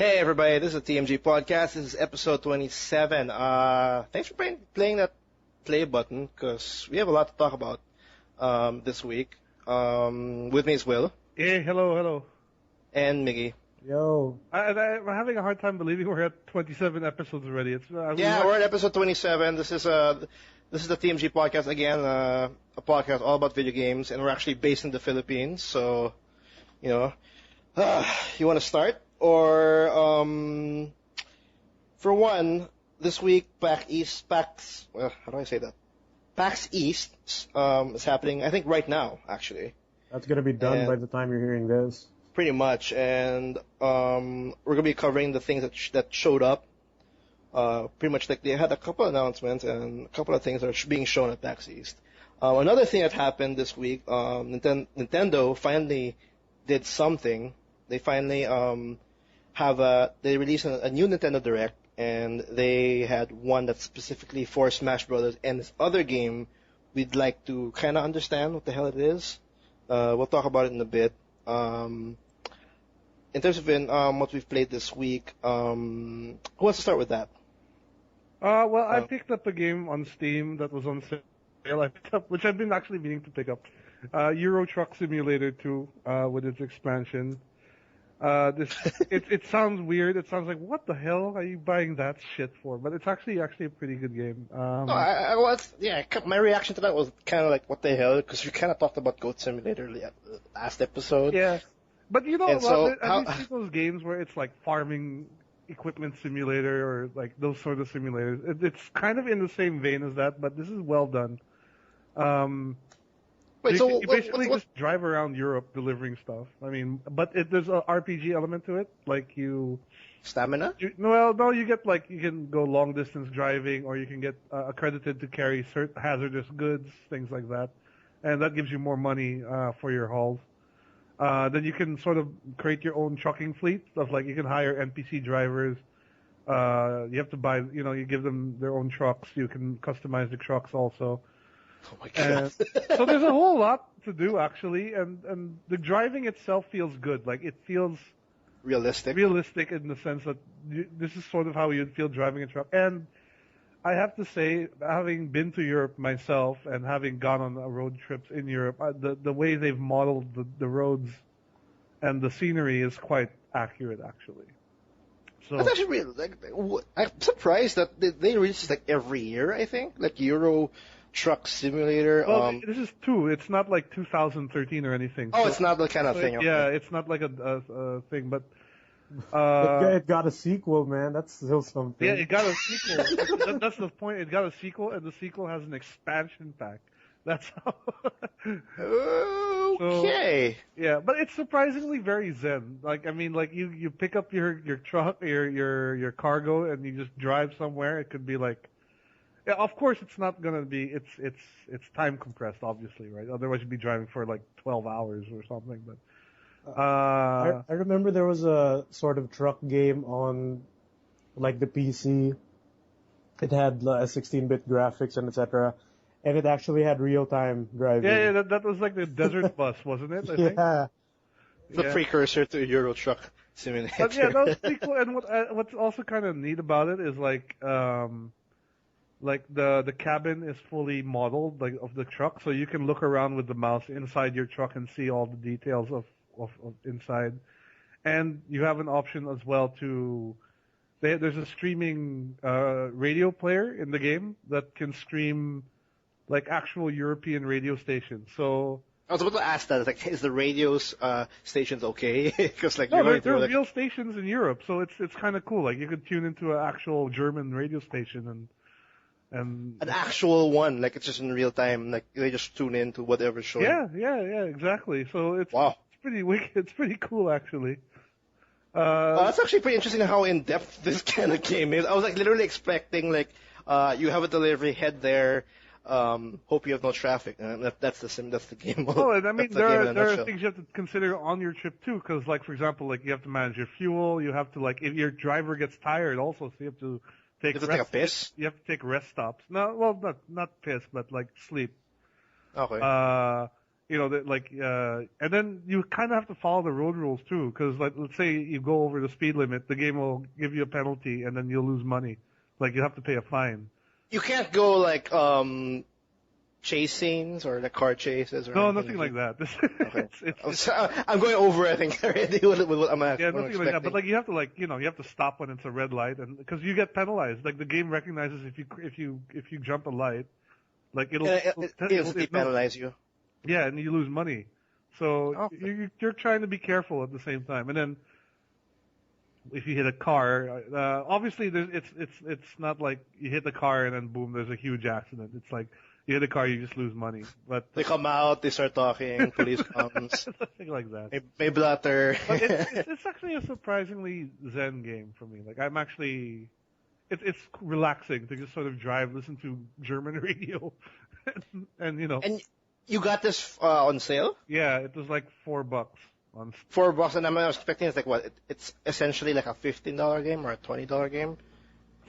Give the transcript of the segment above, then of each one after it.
Hey everybody, this is the TMG podcast. This is episode 27. Thanks for playing that play button because we have a lot to talk about this week. With me is Will Hey, hello. and Miggy. Yo. I'm having a hard time believing we're at 27 episodes already. We're at episode 27. This is the TMG podcast again, a podcast all about video games, and we're actually based in the Philippines. So, you know, you want to start? Or, for one, this week, how do I say that? PAX East, is happening, I think right now, actually. That's gonna be done by the time you're hearing this. Pretty much, and, we're gonna be covering the things that showed up. Pretty much like they had a couple announcements and a couple of things that are being shown at PAX East. Another thing that happened this week, Nintendo finally did something. They finally, they released a new Nintendo Direct, and they had one that's specifically for Smash Brothers, and this other game we'd like to kind of understand what the hell it is. We'll talk about it in a bit. In terms of what we've played this week, who wants to start with that? I picked up a game on Steam that was on sale. I picked up, which I've been actually meaning to pick up, Euro Truck Simulator 2 with its expansion. It sounds weird. It sounds like, what the hell are you buying that shit for? But it's actually a pretty good game. My reaction to that was kind of like, what the hell? Because we kind of talked about Goat Simulator last episode. Yeah. But you know, have you seen those games where it's like farming equipment simulator or like those sort of simulators? It's kind of in the same vein as that, but this is well done. You basically just drive around Europe delivering stuff. I mean, but there's a RPG element to it, like Stamina? you can go long distance driving, or you can get accredited to carry hazardous goods, things like that, and that gives you more money for your hauls. Then you can sort of create your own trucking fleet, stuff like you can hire NPC drivers. You have to buy, you give them their own trucks. You can customize the trucks also. Oh my god. So there's a whole lot to do actually, and the driving itself feels good. Like it feels realistic in the sense that this is sort of how you'd feel driving a truck. And I have to say, having been to Europe myself and having gone on road trips in Europe, the way they've modeled the roads and the scenery is quite accurate actually. So that's actually I'm surprised that they release this like every year. I think like Euro Truck Simulator. Well, this is 2. It's not like 2013 or anything. Oh, so, it's not the kind of thing. Yeah, it's not like a thing, but it got a sequel, man. That's still something. Yeah, it got a sequel. That's the point. It got a sequel, and the sequel has an expansion pack. That's how. Okay. So, yeah, but it's surprisingly very zen. Like, I mean, like you pick up your truck, your cargo, and you just drive somewhere. It could be like. Yeah, of course it's not gonna be. It's time compressed, obviously, right? Otherwise you'd be driving for like 12 hours or something. But I remember there was a sort of truck game on like the PC. It had 16-bit graphics and etc. And it actually had real-time driving. Yeah, that was like the Desert Bus, wasn't it? I think. Yeah. The precursor to Euro Truck Simulator. But yeah, that was pretty cool. And what's also kind of neat about it is like the cabin is fully modeled like of the truck, so you can look around with the mouse inside your truck and see all the details of inside. And you have an option as well there's a streaming radio player in the game that can stream like actual European radio stations. So I was about to ask that. Like, is the radio stations okay? Because like no, there are real stations in Europe, so it's kind of cool. Like you could tune into an actual German radio station and an actual one, like it's just in real time, like they just tune in to whatever's showing. Yeah, exactly. So it's pretty wicked. It's pretty cool, actually. That's actually pretty interesting how in depth this kind of game is. I was like literally expecting like you have a delivery, head there, hope you have no traffic. That's the game mode. Oh, and I mean there are things you have to consider on your trip too, because like for example, like you have to manage your fuel. You have to like if your driver gets tired, also, so you have to. You have to take a piss? You have to take rest stops. No, well, not piss, but like sleep. Okay. And then you kind of have to follow the road rules too, because like, let's say you go over the speed limit, the game will give you a penalty, and then you'll lose money. Like you have to pay a fine. You can't go like chase scenes or the car chases or No, anything nothing like that. Okay. It's I'm going over, I think, already with what I'm yeah, what I'm nothing like that. expecting. But like you have to you have to stop when it's a red light, and because you get penalized. Like the game recognizes if you jump a light, like it'll Instantly penalize you. yeah, and you lose money. So Oh. you're trying to be careful at the same time, and then if you hit a car, obviously it's not like you hit the car and then boom, there's a huge accident. It's like you hit a car, you just lose money. But They come out, they start talking, police comes, something like that. may blutter. But it's actually a surprisingly zen game for me. Like I'm actually, it's relaxing to just sort of drive, listen to German radio, and And you got this on sale? yeah, it was like $4 on. $4, and I'm expecting it's like what? It's essentially like a $15 game or a $20 game.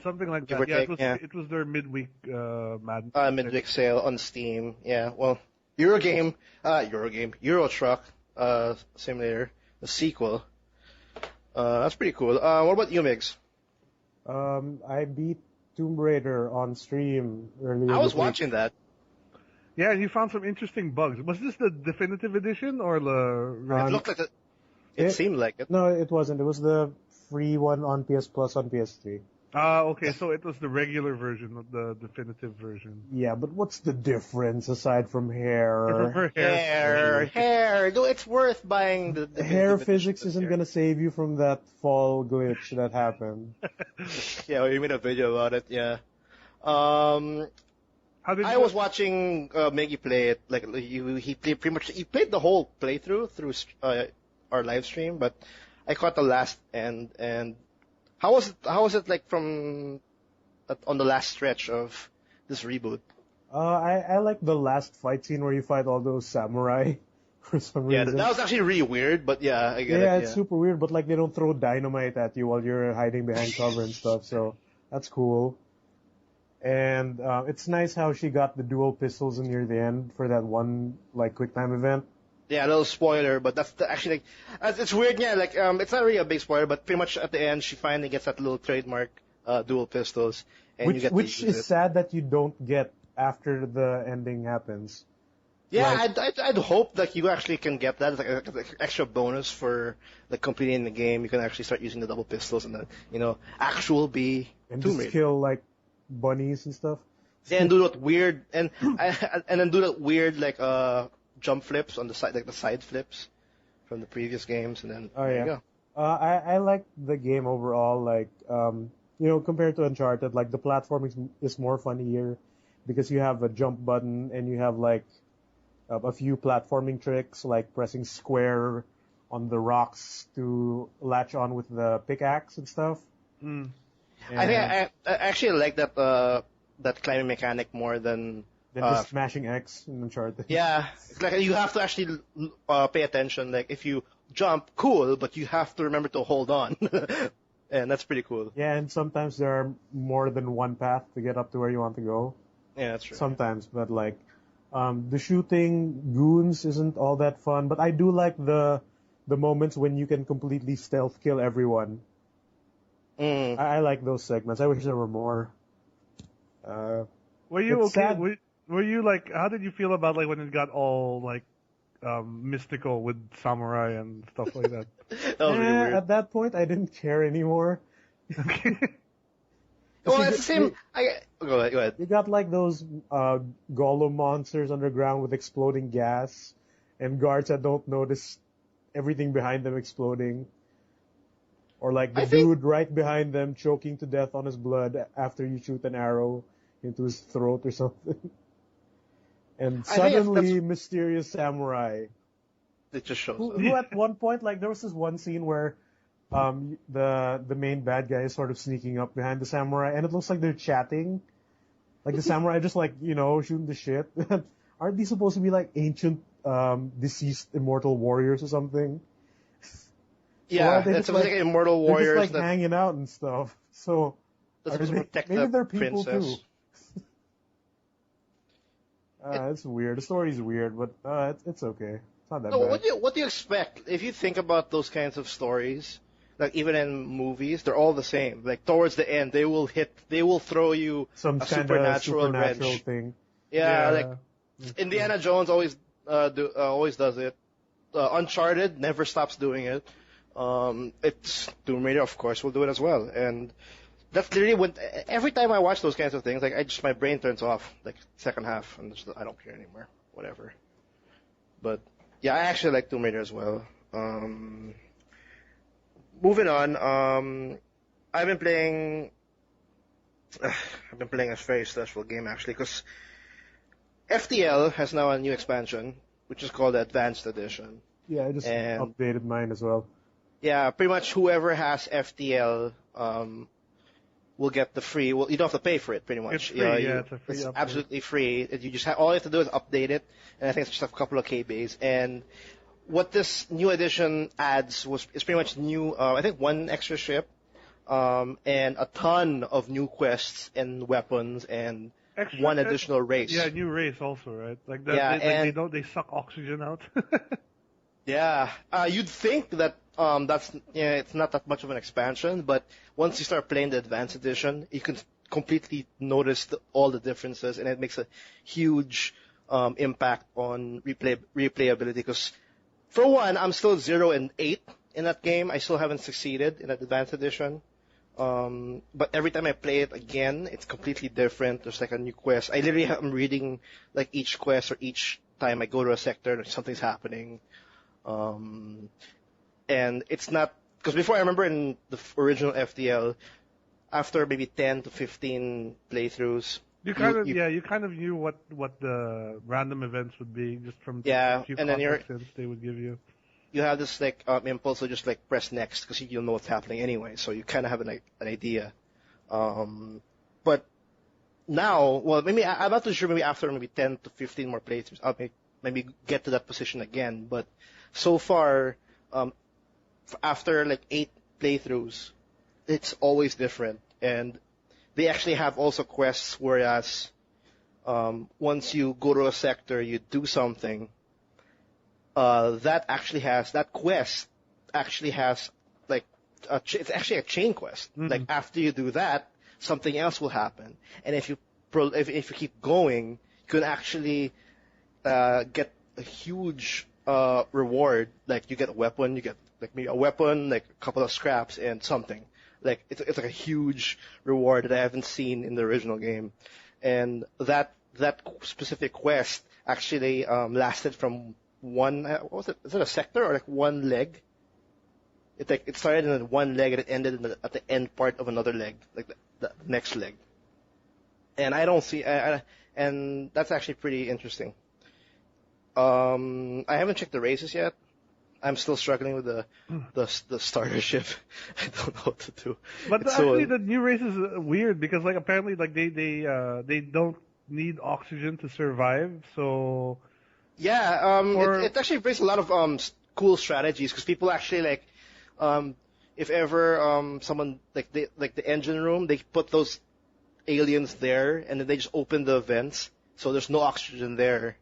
Something like Give or that. Yeah, take, it was their midweek Madden. Midweek sale on Steam. Yeah, well, Euro Truck Simulator, the sequel. That's pretty cool. What about you, Migs? I beat Tomb Raider on stream earlier. I was this week. watching that. Yeah, and you found some interesting bugs. Was this the definitive edition or the? It looked like it seemed like it. No, it wasn't. It was the free one on PS Plus on PS3. Okay, so it was the regular version, not the definitive version. Yeah, but what's the difference aside from hair? Hair. No, it's worth buying the Hair definitive physics edition isn't here. gonna save you from that fall glitch that happened. Yeah, you made a video about it. Yeah. How did I was watching Miggy play it. Like he played the whole playthrough through our live stream, but I caught the last end. And how was it like on the last stretch of this reboot? I like the last fight scene where you fight all those samurai for some Yeah, reason. that was actually really weird, but yeah, I get it. Yeah, it's super weird, but like they don't throw dynamite at you while you're hiding behind cover and stuff, so that's cool. And it's nice how she got the dual pistols near the end for that one like quick time event. Yeah, a little spoiler, but that's actually like it's weird. Yeah, like it's not really a big spoiler, but pretty much at the end she finally gets that little trademark dual pistols, and you get Which to use is it. sad that you don't get after the ending happens. Yeah, I'd hope that you actually can get that as like an extra bonus for like completing the game. You can actually start using the double pistols and then actual be And Tomb just Raider. kill like bunnies and stuff. Yeah, and do that weird and then do that weird like jump flips on the side, like the side flips from the previous games, and then there you go. I like the game overall. Like compared to Uncharted, like the platforming is more fun here because you have a jump button and you have like a few platforming tricks like pressing square on the rocks to latch on with the pickaxe and stuff. Mm. I think I actually like that climbing mechanic more than just smashing X in Uncharted. yeah. It's like you have to actually pay attention. Like if you jump, cool, but you have to remember to hold on, and that's pretty cool. Yeah, and sometimes there are more than one path to get up to where you want to go. Yeah, that's true. Sometimes, but like the shooting goons isn't all that fun. But I do like the moments when you can completely stealth kill everyone. I like those segments. I wish there were more. Were you It's okay? sad. Were you like? How did you feel about like when it got all like mystical with samurai and stuff like that? That was really weird. At that point, I didn't care anymore. Well, it's the same. Go ahead. You got like those golem monsters underground with exploding gas, and guards that don't notice everything behind them exploding. Or like the dude right behind them choking to death on his blood after you shoot an arrow into his throat or something. And suddenly, mysterious samurai. It just shows up. Who at one point, like there was this one scene where the main bad guy is sort of sneaking up behind the samurai, and it looks like they're chatting. Like the samurai just like, shooting the shit. Aren't these supposed to be like ancient, deceased immortal warriors or something? Yeah, So it's like immortal warriors they're just like that hanging out and stuff. So that's supposed to protect maybe the they're people princess. too. It's weird. The story's weird, but it's okay. It's not that No, bad. what do you expect? If you think about those kinds of stories, like even in movies, they're all the same. Like towards the end, they will throw you Some a kind of supernatural supernatural wrench. thing. Yeah, like That's true. Indiana Jones always does it. Uncharted never stops doing it. It's Tomb Raider, of course, will do it as well. And that's literally when every time I watch those kinds of things, like my brain turns off like second half, and I don't care anymore. Whatever. But yeah, I actually like Tomb Raider as well. Moving on. I've been playing. I've been playing a very stressful game actually, because FTL has now a new expansion, which is called the Advanced Edition. Yeah, I just And updated mine as well. yeah, pretty much whoever has FTL will get the free. Well, you don't have to pay for it, pretty much. It's free, it's a free it's update. absolutely free. You just all you have to do is update it, and I think it's just a couple of KBs. And what this new edition adds is pretty much new. I think one extra ship, and a ton of new quests and weapons and Extra, one additional race. Yeah, new race also, right? Like that. Yeah, They suck oxygen out. Yeah, you'd think that it's not that much of an expansion, but once you start playing the Advanced Edition, you can completely notice all the differences, and it makes a huge impact on replayability. Because for one, I'm still 0-8 in that game. I still haven't succeeded in that Advanced Edition. But every time I play it again, it's completely different. There's like a new quest. I literally am reading like each quest, or each time I go to a sector, something's happening. And it's not, because before, I remember in the original FTL, after maybe 10 to 15 playthroughs, you kind of knew what the random events would be just from Yeah, a few and then context hints they would give you. you have this like impulse to just like press next, because you'll know what's happening anyway, so you kind of have an idea. But now, well, maybe I'm not too sure. Maybe after maybe 10 to 15 more playthroughs, I'll maybe get to that position again. But so far, after like 8 playthroughs, it's always different, and they actually have also quests. Whereas once you go to a sector, you do something. That quest actually has like it's actually a chain quest. Mm-hmm. Like after you do that, something else will happen, and if you keep going, you can actually get a huge reward. Like you get a weapon, you get like maybe a weapon, like a couple of scraps, and something. Like it's like a huge reward that I haven't seen in the original game, and that specific quest actually lasted from one. What was it? Is it a sector or like one leg? It started in one leg and it ended at the end part of another leg, like the next leg. And I don't see, and that's actually pretty interesting. I haven't checked the races yet. I'm still struggling with the starter ship. I don't know what to do. But It's actually, the new race is weird because like apparently like they don't need oxygen to survive. So yeah, Or- it actually brings a lot of cool strategies, because people actually like, if ever someone like the engine room, they put those aliens there, and then they just open the vents, so there's no oxygen there.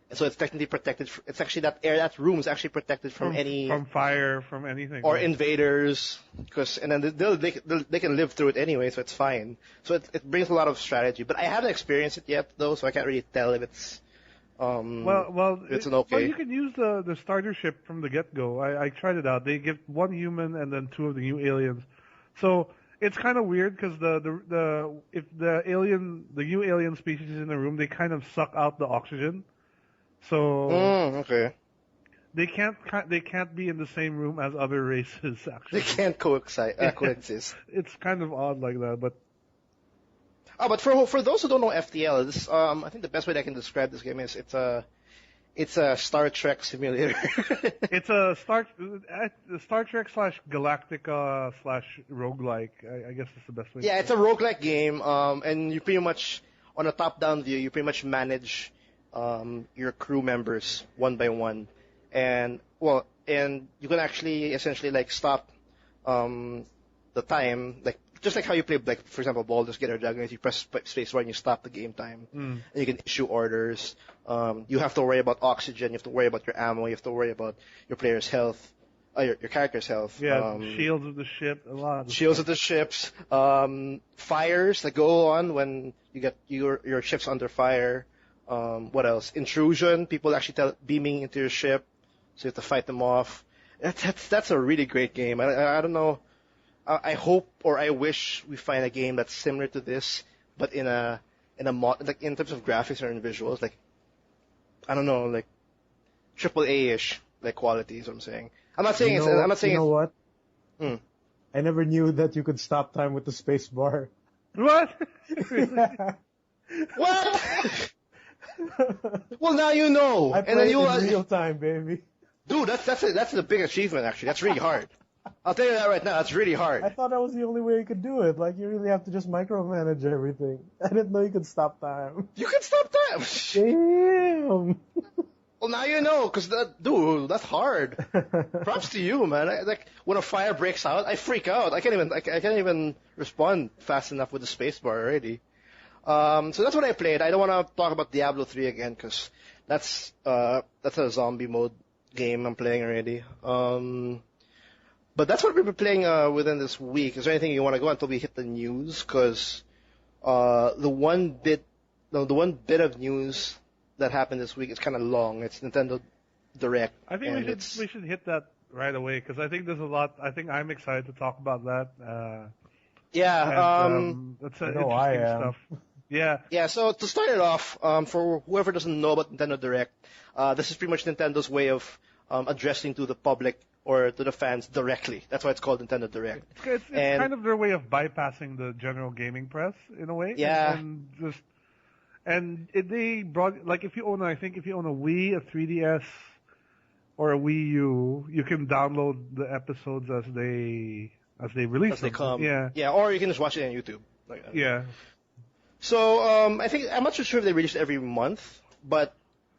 And so it's technically protected. It's actually that room is actually protected from any from fire, from anything, or right? invaders, and then they can live through it anyway, so it's fine. So it brings a lot of strategy. But I haven't experienced it yet though, so I can't really tell if it's it's an okay. Well, you can use the starter ship from the get go. I tried it out. They give one human and then 2 of the new aliens. So it's kind of weird because if the new alien species is in the room, they kind of suck out the oxygen. So Okay. they can't be in the same room as other races. Actually, They can't coexist. it's kind of odd like that, but. Oh, but for those who don't know FTL, this I think the best way that I can describe this game is it's a Star Trek simulator. It's a Star Trek / Galactica / roguelike. I guess that's the best way. Yeah, it's a roguelike game, and you pretty much, on a top-down view, you pretty much manage your crew members one by one, and you can actually essentially like stop the time, like just like how you play, like, for example, Baldur's Gate or Dragon Age, you press spacebar and you stop the game time. And you can issue orders. You have to worry about oxygen, you have to worry about your ammo, you have to worry about your player's health, your character's health. Yeah, shields of the ship, a lot of Shields stuff. of the ships, fires that go on when you get your ship's under fire. What else? Intrusion, people actually beaming into your ship, so you have to fight them off. That's a really great game. I don't know. I hope or I wish we find a game that's similar to this, but in like in terms of graphics or in visuals, like I don't know, like AAA-ish like quality is what I'm saying. I'm not saying I'm not saying you know what? Hmm. I never knew that you could stop time with the space bar. What? What? Well, now you know. I And played then it you in real time, baby. dude, that's a big achievement actually. That's really hard. I'll tell you that right now. That's really I hard. thought that was the only way you could do it. Like, you really have to just micromanage everything. I didn't know you could stop time. You can stop time. Damn! Well, now you know, because dude, that's hard. Props to you, man. Like when a fire breaks out, I freak out. I can't even respond fast enough with the spacebar already. So that's what I played. I don't want to talk about Diablo 3 again because that's a zombie mode game I'm playing already. But that's what we've been playing within this week. Is there anything you want to go until we hit the news? Because the one bit of news that happened this week is kind of long. It's Nintendo Direct. I think we should hit that right away because I think there's a lot. I think I'm excited to talk about that. Yeah. That's I interesting know I am. stuff. Yeah. Yeah, so to start it off, for whoever doesn't know about Nintendo Direct, this is pretty much Nintendo's way of addressing to the public or to the fans directly. That's why it's called Nintendo Direct. It's kind of their way of bypassing the general gaming press in a way. Yeah. They brought, like, if you own a Wii, a 3DS, or a Wii U, you can download the episodes as they release As they them. come. Yeah. Yeah, or you can just watch it on YouTube. Like that. Yeah. So, I'm not so sure if they release it every month, but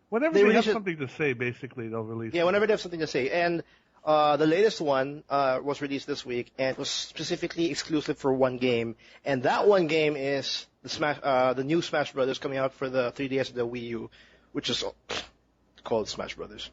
Whenever They they have release it- something to say, basically, they'll release yeah, it. whenever they have something to say. And the latest one was released this week, and it was specifically exclusive for one game. And that one game is the new Smash Brothers coming out for the 3DS and the Wii U, which is called Smash Brothers.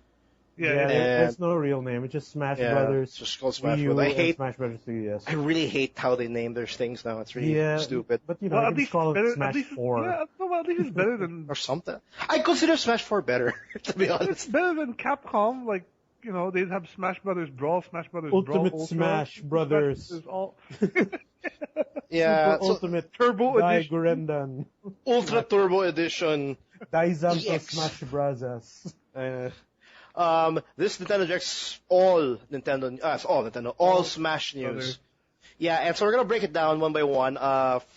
Yeah. Yeah, yeah. there's no real name. It's just Smash Yeah, Brothers. it's just called Smash Wii U, Brothers. and Smash Brothers 3DS. I really hate how they name their things now. It's really stupid. But you know, Well, you at can least just call better, it at Smash least, 4. Yeah, no, at least it's better than Or something. I consider Smash 4 better, to be it's honest. better than Capcom. Like, you know, they'd have Smash Brothers Brawl, Smash Brothers Brawl, Ultimate Ultra, Smash Brothers. Smash Brothers Yeah, Super so Ultimate Turbo Dai Edition. Gurendan. Ultra Turbo Edition. Daizanto EX. Smash Bros. This Nintendo Direct's all Smash news. Brothers. Yeah, and so we're gonna break it down one by one.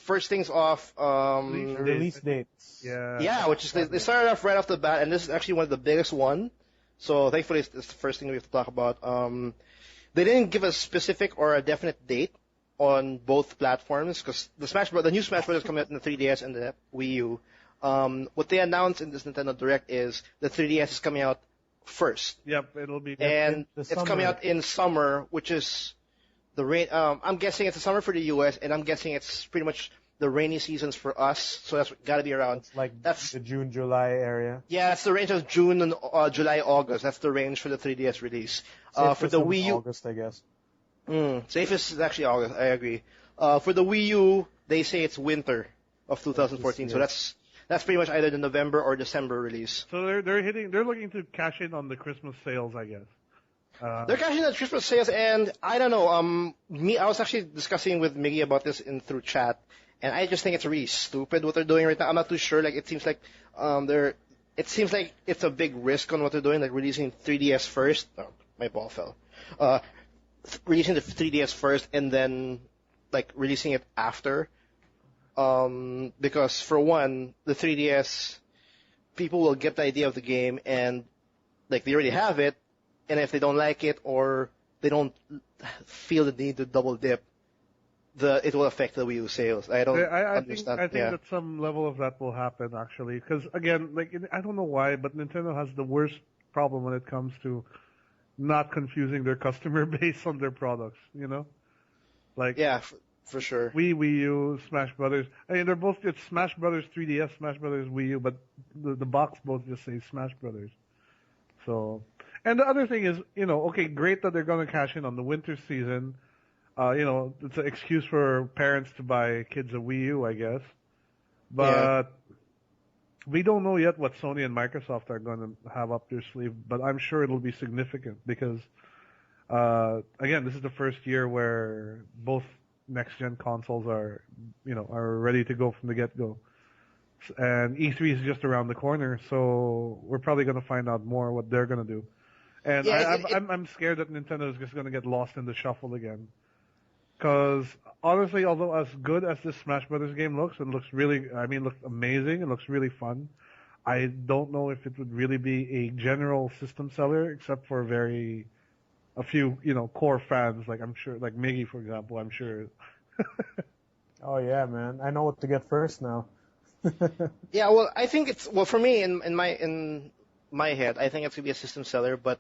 First things off, Release The release dates. Yeah. which is they started off right off the bat, and this is actually one of the biggest one. So thankfully, it's the first thing we have to talk about. They didn't give a specific or a definite date on both platforms because the new Smash Bros. Coming out in the 3DS and the Wii U. What they announced in this Nintendo Direct is the 3DS is coming out first, Yep, it'll be. and the it's summer. coming out in summer, which is the rain. I'm guessing it's a summer for the US, and I'm guessing it's pretty much the rainy seasons for us. So that's got to be around. It's like That's the June, July area. yeah, that's the range of June and July, August. That's the range for the 3DS release. For Safest the of Wii U, August, I guess. safest is actually August. I agree. For the Wii U, they say it's winter of 2014. So that's pretty much either the November or December release. So they're looking to cash in on the Christmas sales, I guess. They're cashing the Christmas sales, and I don't know. I was actually discussing with Miggy about this through chat, and I just think it's really stupid what they're doing right now. I'm not too sure. Like, it seems like it seems like it's a big risk on what they're doing, like releasing 3DS first. Oh, my ball fell. Releasing the 3DS first, and then like releasing it after. Because for one, the 3DS, people will get the idea of the game, and like they already have it. And if they don't like it or they don't feel the need to double dip, it will affect the Wii U sales. I don't understand. I think that some level of that will happen actually, because again, like I don't know why, but Nintendo has the worst problem when it comes to not confusing their customer base on their products. You know, like Yeah. for sure. Wii U, Smash Brothers. I mean, they're both it's Smash Brothers 3DS, Smash Brothers Wii U, but the box both just say Smash Brothers. So, and the other thing is, okay, great that they're going to cash in on the winter season. It's an excuse for parents to buy kids a Wii U, I guess. But we don't know yet what Sony and Microsoft are going to have up their sleeve, but I'm sure it'll be significant because, again, this is the first year where both next-gen consoles are ready to go from the get-go. And E3 is just around the corner, so we're probably going to find out more what they're going to do. And I'm scared that Nintendo is just going to get lost in the shuffle again. Because honestly, although as good as this Smash Brothers game looks, it looks amazing. It looks really fun. I don't know if it would really be a general system seller, except for a few, core fans. Like I'm sure, like Miggy, for example. I'm sure. Oh yeah, man! I know what to get first now. Yeah, well, I think for me in my head, I think it's gonna be a system seller, but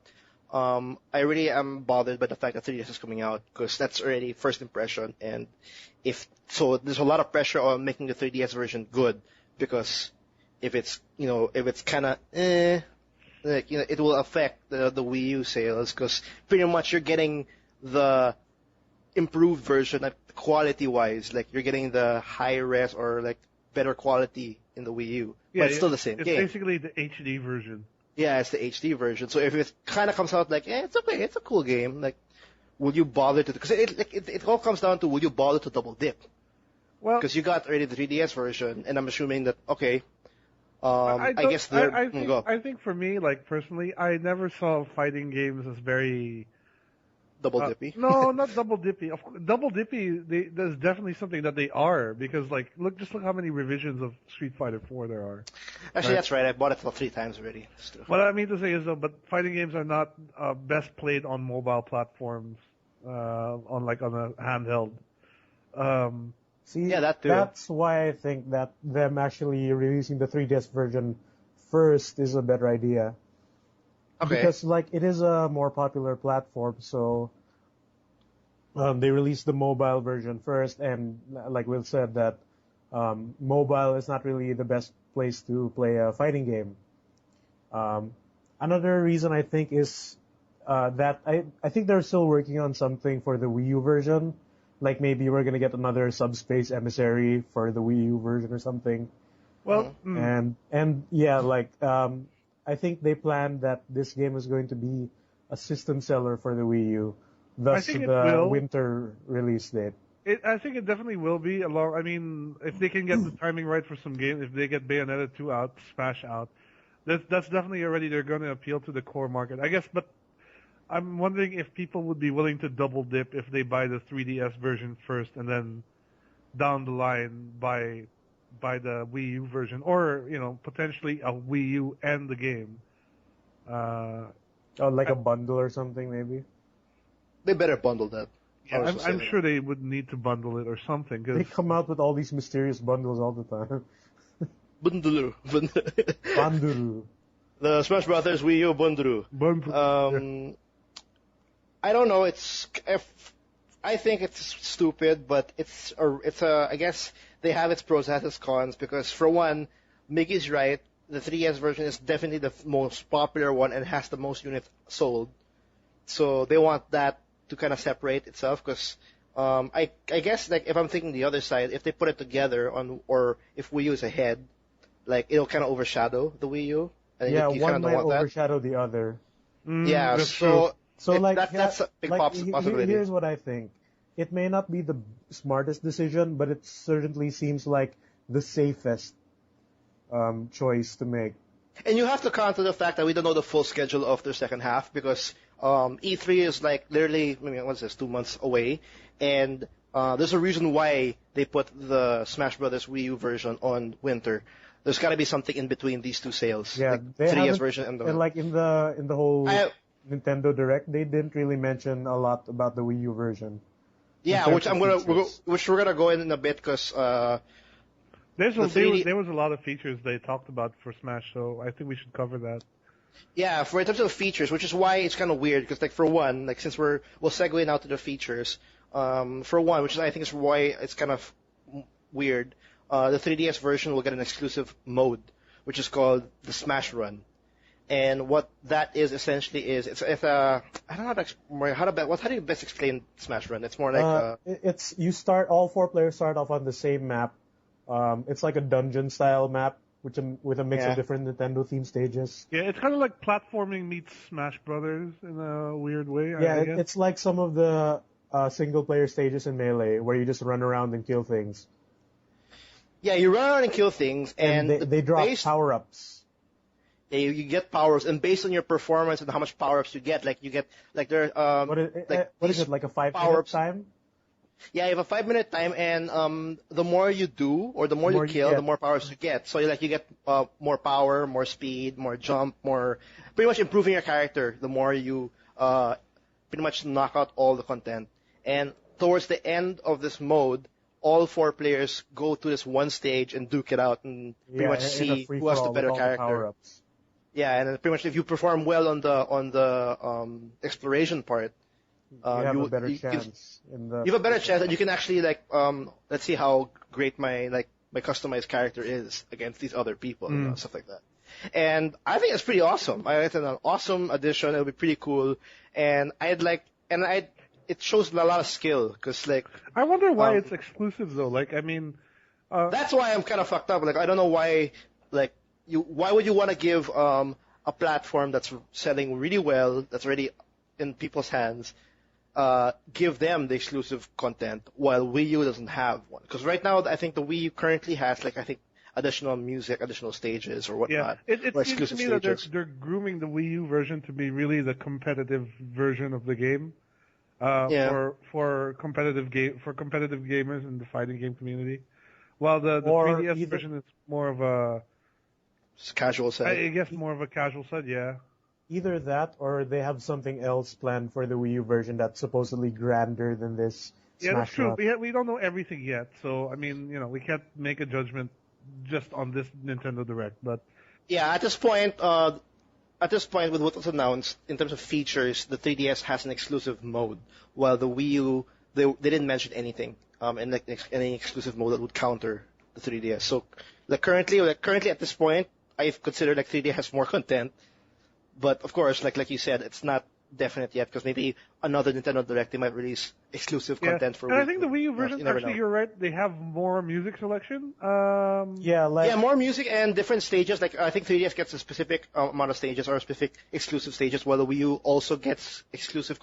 I really am bothered by the fact that 3DS is coming out because that's already first impression, and there's a lot of pressure on making the 3DS version good because if it's kind of it will affect the Wii U sales because pretty much you're getting the improved version, like quality wise, like you're getting the high res or like better quality in the Wii U, but it's still the same game. It's basically the HD version. Yeah, it's the HD version. So if it kind of comes out like, it's okay, it's a cool game, like, will you bother to? Because it all comes down to will you bother to double dip? Well, because you got already the 3DS version, and I'm assuming that I think for me, like personally, I never saw fighting games as very double dippy. No, not double dippy. Double dippy, there's definitely something that they are because look how many revisions of Street Fighter 4 there are. Actually, that's right. I bought it 3 times already. What I mean to say is though, but fighting games are not best played on mobile platforms, on a handheld. That too. That's why I think that them actually releasing the 3DS version first is a better idea. Okay. Because it is a more popular platform, so they released the mobile version first, and like Will said, that mobile is not really the best place to play a fighting game. Another reason I think is that I think they're still working on something for the Wii U version. Like maybe we're gonna get another Subspace Emissary for the Wii U version or something. Well, I think they planned that this game is going to be a system seller for the Wii U, thus the winter release date. I think it definitely will be. If they can get the timing right for some games, if they get Bayonetta 2 out, Smash out, that's definitely already they're going to appeal to the core market, I guess. But I'm wondering if people would be willing to double dip if they buy the 3DS version first and then down the line buy the Wii U version, or potentially a Wii U and the game. A bundle or something, maybe. They better bundle that. Yeah, I'm sure they would need to bundle it or something. Cause they come out with all these mysterious bundles all the time. Bundulu. Banduru. The Smash Brothers Wii U Bunduru. I don't know. I think it's stupid, but I guess they have its pros and its cons because for one, Miggy's right. The 3DS version is definitely the most popular one and has the most units sold. So they want that to kind of separate itself because I guess if I'm thinking the other side, if they put it together or if Wii U is ahead, it'll kind of overshadow the Wii U. And you one might overshadow the other. Yeah, so that's a big possibility. Here's what I think. It may not be the smartest decision, but it certainly seems like the safest choice to make. And you have to counter the fact that we don't know the full schedule of their second half because E3 is literally, 2 months away, and there's a reason why they put the Smash Brothers Wii U version on winter. There's got to be something in between these two sales. Yeah, the 3DS version and the in the whole Nintendo Direct, they didn't really mention a lot about the Wii U version. Yeah, which we're gonna go in a bit because there was a lot of features they talked about for Smash, so I think we should cover that. Yeah, in terms of features, which is why it's kind of weird because for one, since we'll segue now to the features. For one, which is, I think is why it's kind of weird. The 3DS version will get an exclusive mode, which is called the Smash Run. And what that is essentially is it's I don't know how do you best explain Smash Run? It's more like it's all 4 players start off on the same map. It's like a dungeon style map with a mix of different Nintendo themed stages. Yeah, it's kind of like platforming meets Smash Brothers in a weird way. Yeah, I guess. it's like some of the single player stages in Melee where you just run around and kill things. Yeah, you run around and kill things, and they drop power ups. Yeah, you get powers, and based on your performance and how much power-ups you get, like there What is it, like a 5-minute time? Yeah, you have a 5-minute time, and the more you do or the more you kill, the more powers you get. So you get more power, more speed, more jump, more pretty much improving your character. The more you pretty much knock out all the content, and towards the end of this mode, all 4 players go to this one stage and duke it out and pretty much see who has the better character. Yeah, and pretty much if you perform well on the exploration part, you have a better chance. You have a better chance, and you can actually let's see how great my customized character is against these other people, stuff like that. And I think it's pretty awesome. It's an awesome addition. It'll be pretty cool, and it shows a lot of skill because I wonder why it's exclusive though. That's why I'm kind of fucked up. I don't know why why would you want to give a platform that's selling really well, that's already in people's hands, give them the exclusive content while Wii U doesn't have one? Because right now, I think the Wii U currently has additional music, additional stages or whatnot. Yeah, it seems to me that they're grooming the Wii U version to be really the competitive version of the game. For competitive gamers in the fighting game community, while the 3DS version is more of a casual set. I guess more of a casual set, yeah. Either that, or they have something else planned for the Wii U version that's supposedly grander than this. Yeah, that's true. We don't know everything yet, so I mean, we can't make a judgment just on this Nintendo Direct. But yeah, at this point, with what was announced in terms of features, the 3DS has an exclusive mode, while the Wii U they didn't mention anything, and any exclusive mode that would counter the 3DS. So currently at this point, I consider 3DS has more content, but of course, like you said, it's not definite yet because maybe another Nintendo Direct they might release exclusive content for Wii U. And I think the Wii U version, actually, you're right, they have more music selection. More music and different stages. I think 3DS gets a specific amount of stages or specific exclusive stages, while the Wii U also gets exclusive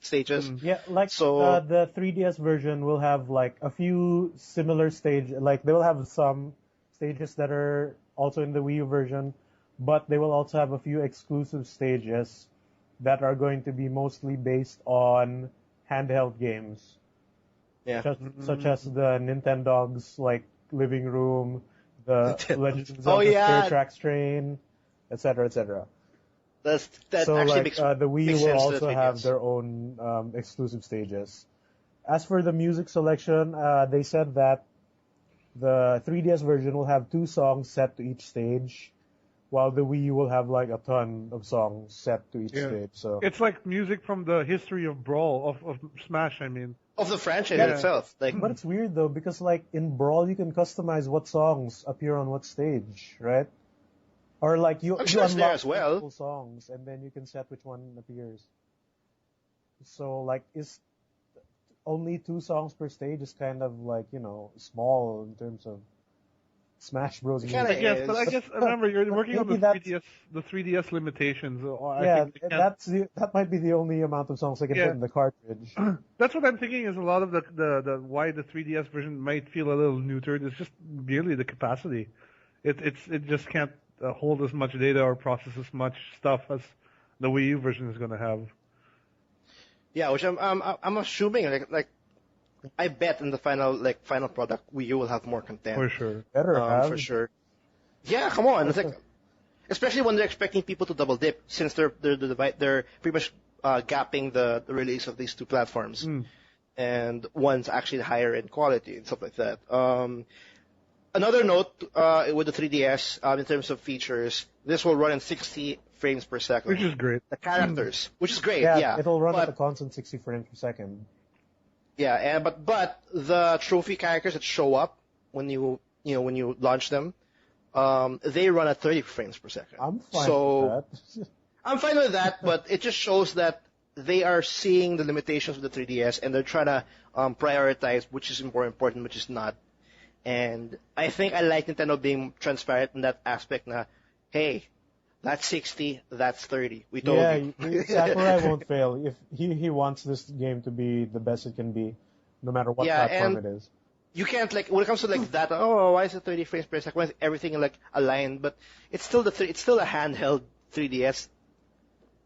stages. Yeah, the 3DS version will have a few similar stages. They will have some stages that are also in the Wii U version, but they will also have a few exclusive stages that are going to be mostly based on handheld games. Yeah. Such as the Nintendogs, Living Room, the Legends of the Spirit Tracks Train, etc., etc. That actually makes the Wii U makes will sense also have their own exclusive stages. As for the music selection, they said that the 3DS version will have 2 songs set to each stage, while the Wii U will have a ton of songs set to each stage. So it's like music from the history of Brawl, of Smash, I mean. Of the franchise itself. But it's weird though, because in Brawl you can customize what songs appear on what stage, right? Or you unlock there as well. multiple songs and then you can set which one appears. So is only 2 songs per stage is kind of small in terms of Smash Bros. I guess remember you're working on the 3DS limitations. That might be the only amount of songs I can put in the cartridge. That's what I'm thinking is a lot of the why the 3DS version might feel a little neutered is just merely the capacity. It just can't hold as much data or process as much stuff as the Wii U version is going to have. Yeah, which I'm assuming I bet in the final product Wii U will have more content. For sure. For sure. Yeah, come on. It's especially when they're expecting people to double dip, since they're pretty much gapping the release of these 2 platforms, and one's actually higher in quality and stuff like that. Another note with the 3DS in terms of features, this will run in 60 frames per second, which is great. The characters, which is great. Yeah, it'll run at a constant 60 frames per second. Yeah, and but the trophy characters that show up when when you launch them, they run at 30 frames per second. I'm fine So with that. I'm fine with that, but it just shows that they are seeing the limitations of the 3DS and they're trying to prioritize which is more important, which is not. And I think I like Nintendo being transparent in that aspect. Na, hey, that's 60, that's 30. We told you. Sakurai won't fail. If he wants this game to be the best it can be, no matter what Yeah, platform and it is. you can't when it comes to that. Oh, why is it 30 frames per second? Why is everything aligned? But it's still it's still a handheld 3DS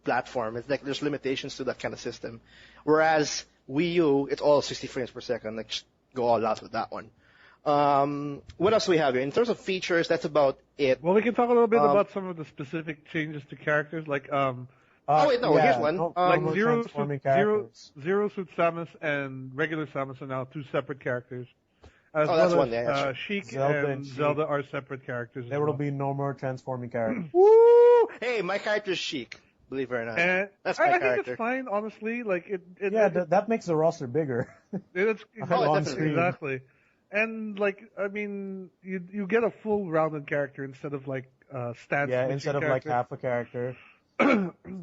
platform. It's like there's limitations to that kind of system. Whereas Wii U, it's all 60 frames per second. Like just go all out with that one. What else do we have here? In terms of features, that's about it. Well, we can talk a little bit about some of the specific changes to characters, like oh wait, no, here's one. like no Zero transforming Suit, Zero, characters. Zero Suit Samus and regular Samus are now two separate characters. As Oh, well that's as, one, yeah, sure. Sheik Zelda and and Sheik. Zelda are separate characters. There will be no more transforming characters. Woo! Hey, my character's Sheik. Believe it or not, And that's my I think character. it's fine, honestly. Like That makes the roster bigger. it's Oh, exactly, exactly. And like, I mean, you get a full rounded character instead of like stats. Yeah, instead of like half a character.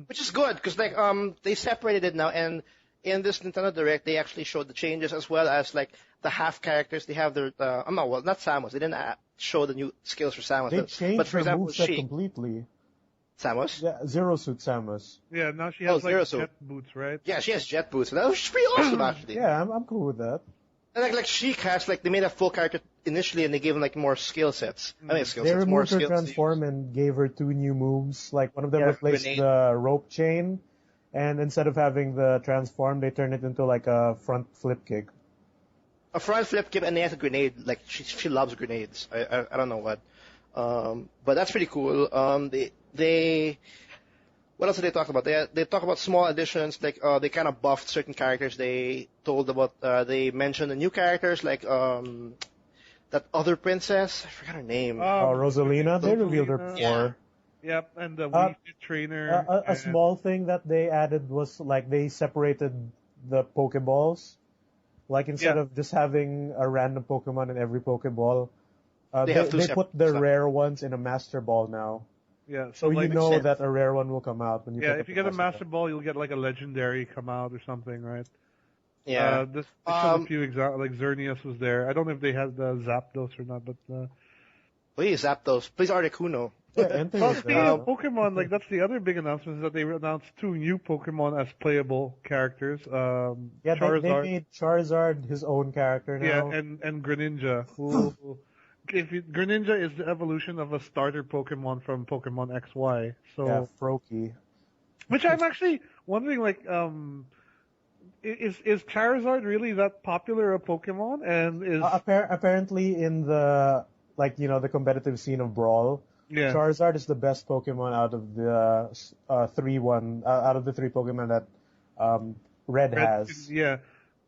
Which is good because they separated it now, and in this Nintendo Direct they actually showed the changes as well as like the half characters. They have their not Samus. They didn't show the new skills for Samus. They changed but for her example, moveset Sheik, completely. Samus. Yeah, Zero Suit Samus. Yeah, now she Oh, has Zero like Suit. jet boots, right? Yeah, she has jet boots, and that was pretty awesome actually. Yeah, I'm cool with that. And like Sheik has they made a full character initially, and they gave him like more skill sets. I mean, skill They sets, more removed her skills. transform and gave her two new moves. Like one of them replaced grenade. the rope chain, and instead of having the transform, they turned it into like a front flip kick. A front flip kick, and they has a grenade. Like she loves grenades. I don't know what, but that's pretty cool. They what else did they talk about? They talk about small additions. Like they kind of buffed certain characters. They told about they mentioned the new characters like that other princess. I forgot her name. Rosalina, they revealed her before. Yeah. Yep, and the Wii Fit trainer. A small thing that they added was like they separated the Pokeballs. Like instead of just having a random Pokemon in every Pokeball, they put the rare ones in a Master Ball now. Yeah, So like, you know that a rare one will come out when you. Yeah, pick up if you the get a Master Ball, you'll get like a legendary come out or something, right? Yeah. This showed a few examples. Like Xerneas was there. I don't know if they had Zapdos or not, but. Please Zapdos. Please Articuno. Yeah, Entei Well, was speaking there. of Pokemon, like that's the other big announcement is that they announced two new Pokemon as playable characters. Yeah, they Charizard. made Charizard his own character now. Yeah, and Greninja. Greninja is the evolution of a starter Pokemon from Pokemon XY. So, Yeah, Froakie. which I'm actually wondering, like, is Charizard really that popular a Pokemon? And is Apparently in the the competitive scene of Brawl, yeah. Charizard is the best Pokemon out of the out of the three Pokemon that Red has. Yeah.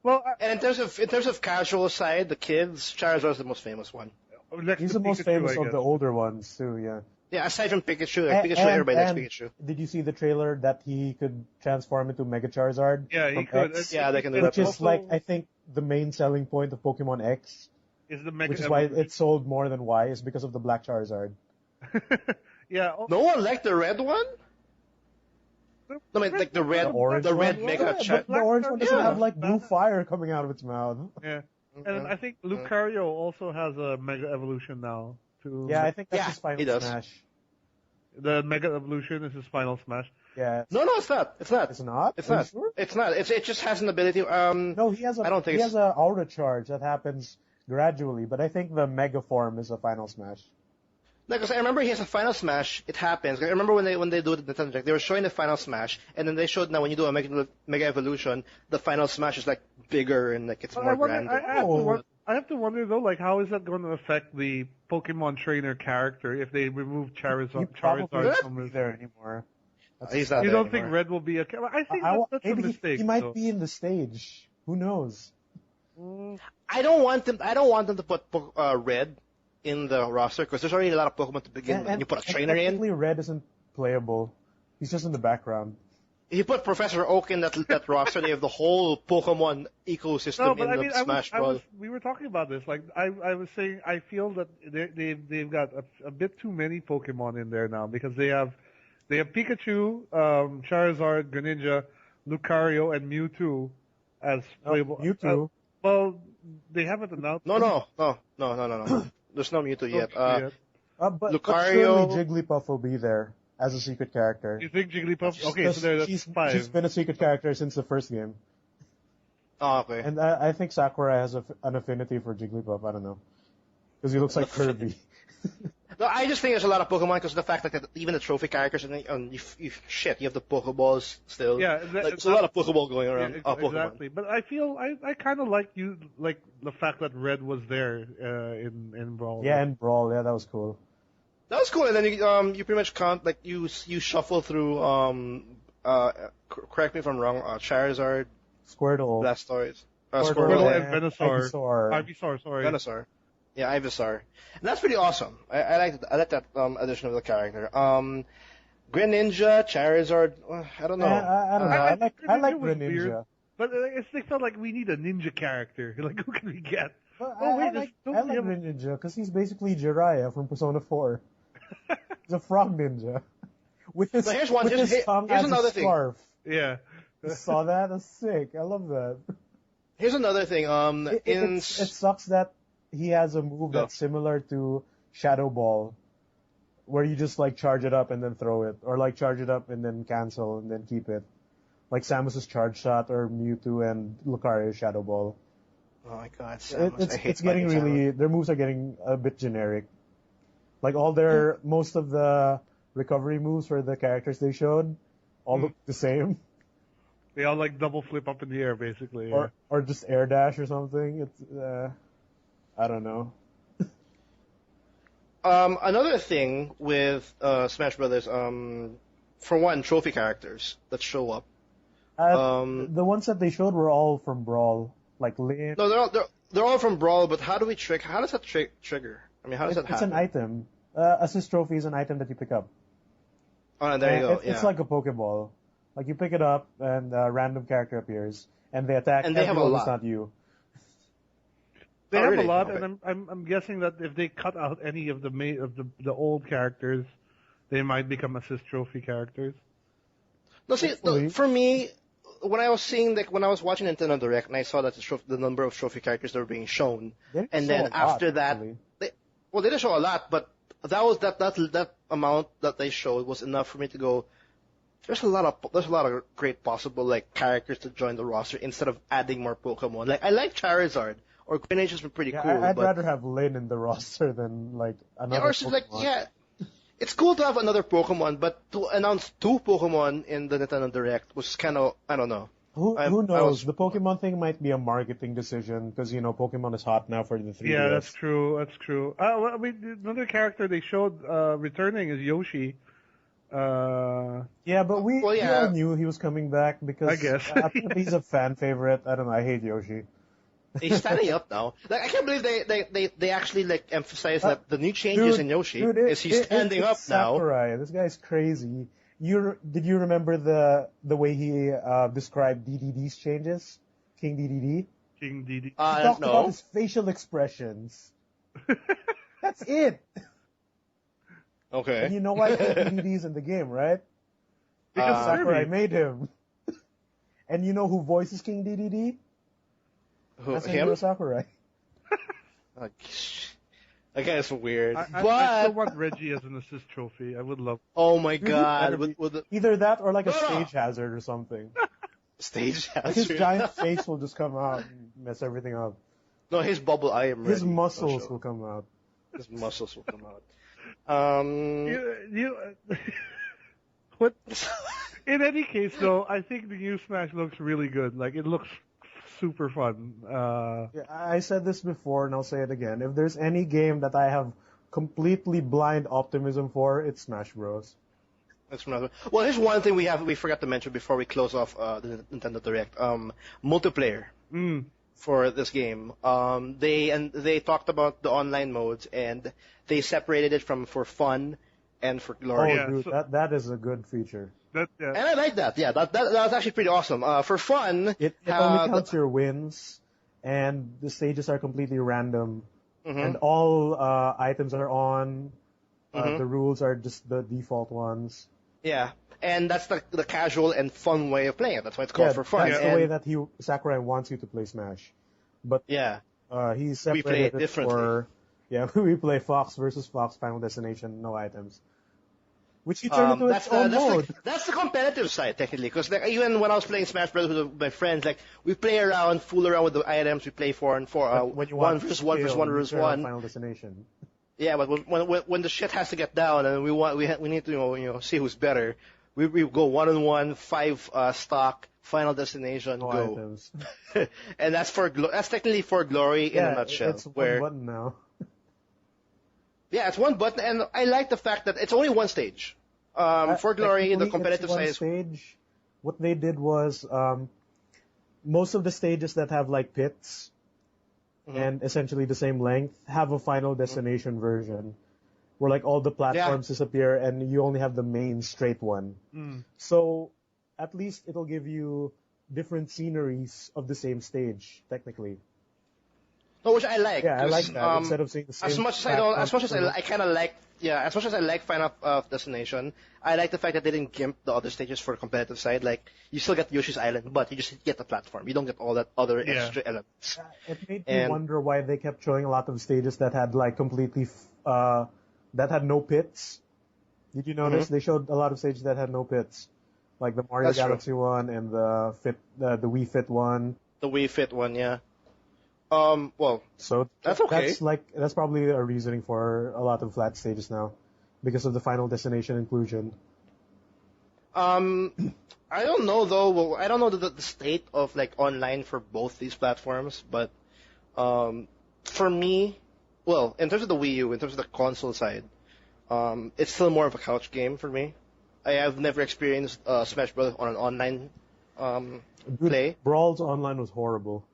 Well, And in terms of casual side, the kids, Charizard's the most famous one. next He's to the most Pikachu, famous I of guess. the older ones too. Yeah. Yeah, aside from Pikachu, everybody likes Pikachu. Did you see the trailer that he could transform into Mega Charizard? Yeah, he from could. X? Yeah, they can do Which that. is like I think the main selling point of Pokemon X, Is the Mega which is why it sold more than Y, is because of the Black Charizard. yeah. No one liked the red one? No, I mean, like the red orange one? Mega Yeah, Charizard. but the orange one doesn't Yeah. have like blue fire coming out of its mouth. Yeah. And I think Lucario also has a Mega Evolution now. Yeah, I think that's Yeah, his final he does. smash. The Mega Evolution is his final smash. Yeah. No, it's not. It's not. It's not? It's Are you not. sure? It's not. It just has an ability. No, he has I don't think he it's- has a aura charge that happens gradually, but I think the Mega form is a final smash. Because I remember he has a final smash. It happens. I remember when they do the Nintendo Direct, they were showing the final smash, and then they showed now when you do a Mega Evolution, the final smash is like bigger and like it's But more I wonder, grand. I have to wonder though, like how is that going to affect the Pokemon trainer character if they remove He Charizard probably from won't be his... there anymore. He's not You there don't think anymore. Red will be a... I think that's a maybe mistake. he might though. be in the stage. Who knows? I don't want them to put Red in the roster because there's already a lot of Pokemon to begin with. You put a trainer in. Technically, Red isn't playable. He's just in the background. if you put Professor Oak in that roster, they have the whole Pokemon ecosystem No, but in I the mean, Smash Bros. we were talking about this. Like, I was saying, I feel that they've got a bit too many Pokemon in there now because they have Pikachu, Charizard, Greninja, Lucario, and Mewtwo as playable. Mewtwo. Well, they haven't announced. No. There's no Mewtwo yet. But surely Lucario. Jigglypuff will be there as a secret character. You think Jigglypuff? Okay, so Because there's five. she's been a secret character since the first game. Oh, okay. And I think Sakurai has an affinity for Jigglypuff. I don't know. Because he looks like Kirby. No, I just think there's a lot of Pokemon because of the fact that even the trophy characters and you have the Pokeballs still. Yeah, there's a lot of Pokeball going around. Yeah, Pokemon. exactly. But I feel I kind of like the fact that Red was there in Brawl. Yeah, and Brawl. Yeah, that was cool. That was cool, and then you pretty much count like you shuffle through correct me if I'm wrong, Charizard, Squirtle. Blastoise, Squirtle and and Venusaur. Ivysaur. Ivysaur, sorry. Venusaur. Yeah, Ivysaur. And that's pretty awesome. I like that addition of the character. Greninja, Charizard, I don't know. I don't know. I like was Greninja. weird, but it felt like we need a ninja character. Like, who can we get? But Oh, wait, I like Greninja because he's basically Jiraiya from Persona 4. He's a frog ninja. With his, Now, here's one- with here's- his tongue here's as another a thing. scarf. Yeah. You saw that? That's sick. I love that. Here's another thing. It sucks that he has a move that's similar to Shadow Ball, where you just like charge it up and then throw it, or like charge it up and then cancel and then keep it, like Samus's Charge Shot or Mewtwo and Lucario's Shadow Ball. Oh my God, Samus. I hate It's getting fighting really. Their moves are getting a bit generic. Like most of the recovery moves for the characters they showed all look the same. They all like double flip up in the air, basically. Yeah. Or just air dash or something. It's I don't know. Another thing with Smash Brothers, for one, trophy characters that show up. The ones that they showed were all from Brawl, like Link. No, they're all from Brawl, but how does that trigger? I mean, how does that It's happen? an item. Assist trophy is an item that you pick up. Oh, there you go. It's like a Pokeball. Like you pick it up and a random character appears and they attack And they have a everyone lot. who's not you. They Oh, have really? a lot, Okay. and I'm guessing that if they cut out any of the old characters, they might become assist trophy characters. No, see, Hopefully. for me, when I was watching Nintendo Direct and I saw that the number of trophy characters that were being shown, They didn't and show then a lot, after that, actually. they didn't show a lot, but that amount that they showed was enough for me to go. There's a lot of great possible like characters to join the roster instead of adding more Pokemon. Like I like Charizard or Greninja's been pretty Yeah, cool. I'd but, rather have Lyn in the roster than like another. or it's Pokemon. like it's cool to have another Pokemon, but to announce two Pokemon in the Nintendo Direct was kind of I don't know. Who I knows? was- The Pokemon thing might be a marketing decision because Pokemon is hot now for the 3DS. Yeah, that's true. That's true. Well, I mean, another character they showed returning is Yoshi. Yeah, but we all knew he was coming back because I guess. apparently he's a fan favorite. I don't know. I hate Yoshi. He's standing up now. Like I can't believe they actually like emphasize that the new changes in Yoshi is he's standing up it's now. Sakurai. This guy's crazy. Did you remember the way he described DDD's changes? King DDD? King DD. He talked about No. his facial expressions. That's it. Okay. And you know why King DDD's in the game, right? Because Sakurai Kirby. made him. And you know who voices King DDD? Who, Masahiro him? Sakurai. That guy's weird. I but still want Reggie as an assist trophy. I would love. oh my god, better be- with the Either that or like a No, no. stage hazard or something. stage His hazard. giant face will just come out and mess everything up. No, his bubble eye. I'm His ready. muscles Oh, will come out. His muscles will come out. You what? In any case, though, I think the new Smash looks really good. Like it looks super fun. Yeah, I said this before and I'll say it again. If there's any game that I have completely blind optimism for, it's Smash Bros. That's another. Well, here's one thing we forgot to mention before we close off the Nintendo Direct. Multiplayer for this game. They talked about the online modes and they separated it for fun and for Oh, glory. Yeah, dude, so- that is a good feature. yeah. And I like that. Yeah, that was actually pretty awesome. For fun, It only counts your wins, and the stages are completely random, and all items are on. The rules are just the default ones. yeah, and that's the casual and fun way of playing it. That's why it's called for fun. That's the And way that Sakurai wants you to play Smash. But yeah, he we separated play it it differently. for we play Fox versus Fox Final Destination, no items. Which you turn into its own mode. That's the competitive side, technically, because like, even when I was playing Smash Bros. With my friends, like we play around, fool around with the items, we play when you one versus one versus one versus one. Final Destination. Yeah, but when the shit has to get down and we need to see who's better, we go 1-on-1, 5 stock, Final Destination, No go. items. And that's technically for glory in a nutshell. It's one button now. Yeah, it's one button, and I like the fact that it's only one stage. For glory, the competitive it's one side is stage. What they did was most of the stages that have like pits and essentially the same length have a Final Destination version where like all the platforms disappear and you only have the main straight one. So at least it'll give you different sceneries of the same stage, technically. No, which I like. Yeah, I like that. Instead of seeing the same as much as I kind of like, as much as I like Final Destination, I like the fact that they didn't gimp the other stages for the competitive side. Like, you still get Yoshi's Island, but you just get the platform. You don't get all that other extra elements. It made me wonder why they kept showing a lot of stages that had like completely, that had no pits. Did you notice? They showed a lot of stages that had no pits. Like the Mario Galaxy one and the Wii Fit one. The Wii Fit one, yeah. Well, so that's okay. That's probably a reasoning for a lot of flat stages now, because of the Final Destination inclusion. I don't know though. Well, I don't know the state of like online for both these platforms, but for me, well, in terms of the Wii U, in terms of the console side, it's still more of a couch game for me. I have never experienced Smash Bros. On an online play. Brawl's online was horrible.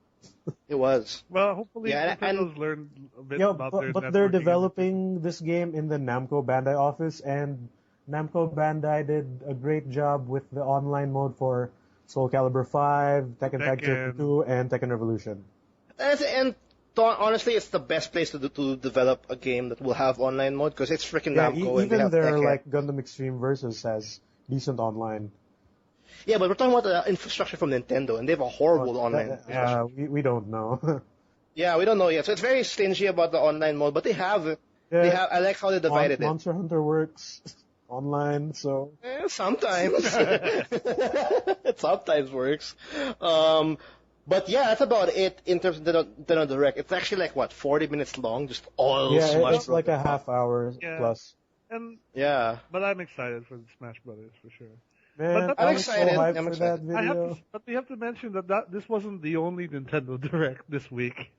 It was. Well, hopefully Nintendo's learned a bit about their but they're developing this game in the Namco Bandai office, and Namco Bandai did a great job with the online mode for Soul Calibur 5, Tekken Tag Tournament 2, and Tekken Revolution. And honestly, it's the best place to develop a game that will have online mode, because it's freaking Namco. Even their like Gundam Extreme Versus has decent online. Yeah, but we're talking about the infrastructure from Nintendo, and they have a horrible online. We don't know. Yeah, we don't know yet. So it's very stingy about the online mode, but they have it. They have. I like how they divided it. Monster Hunter works online, so sometimes. It sometimes works. But yeah, that's about it in terms of Nintendo Direct. It's actually like what, 40 minutes long, just all Smash. It's like a half hour plus. And but I'm excited for the Smash Brothers for sure. Man, I'm excited. So hyped for that video. But we have to mention that this wasn't the only Nintendo Direct this week.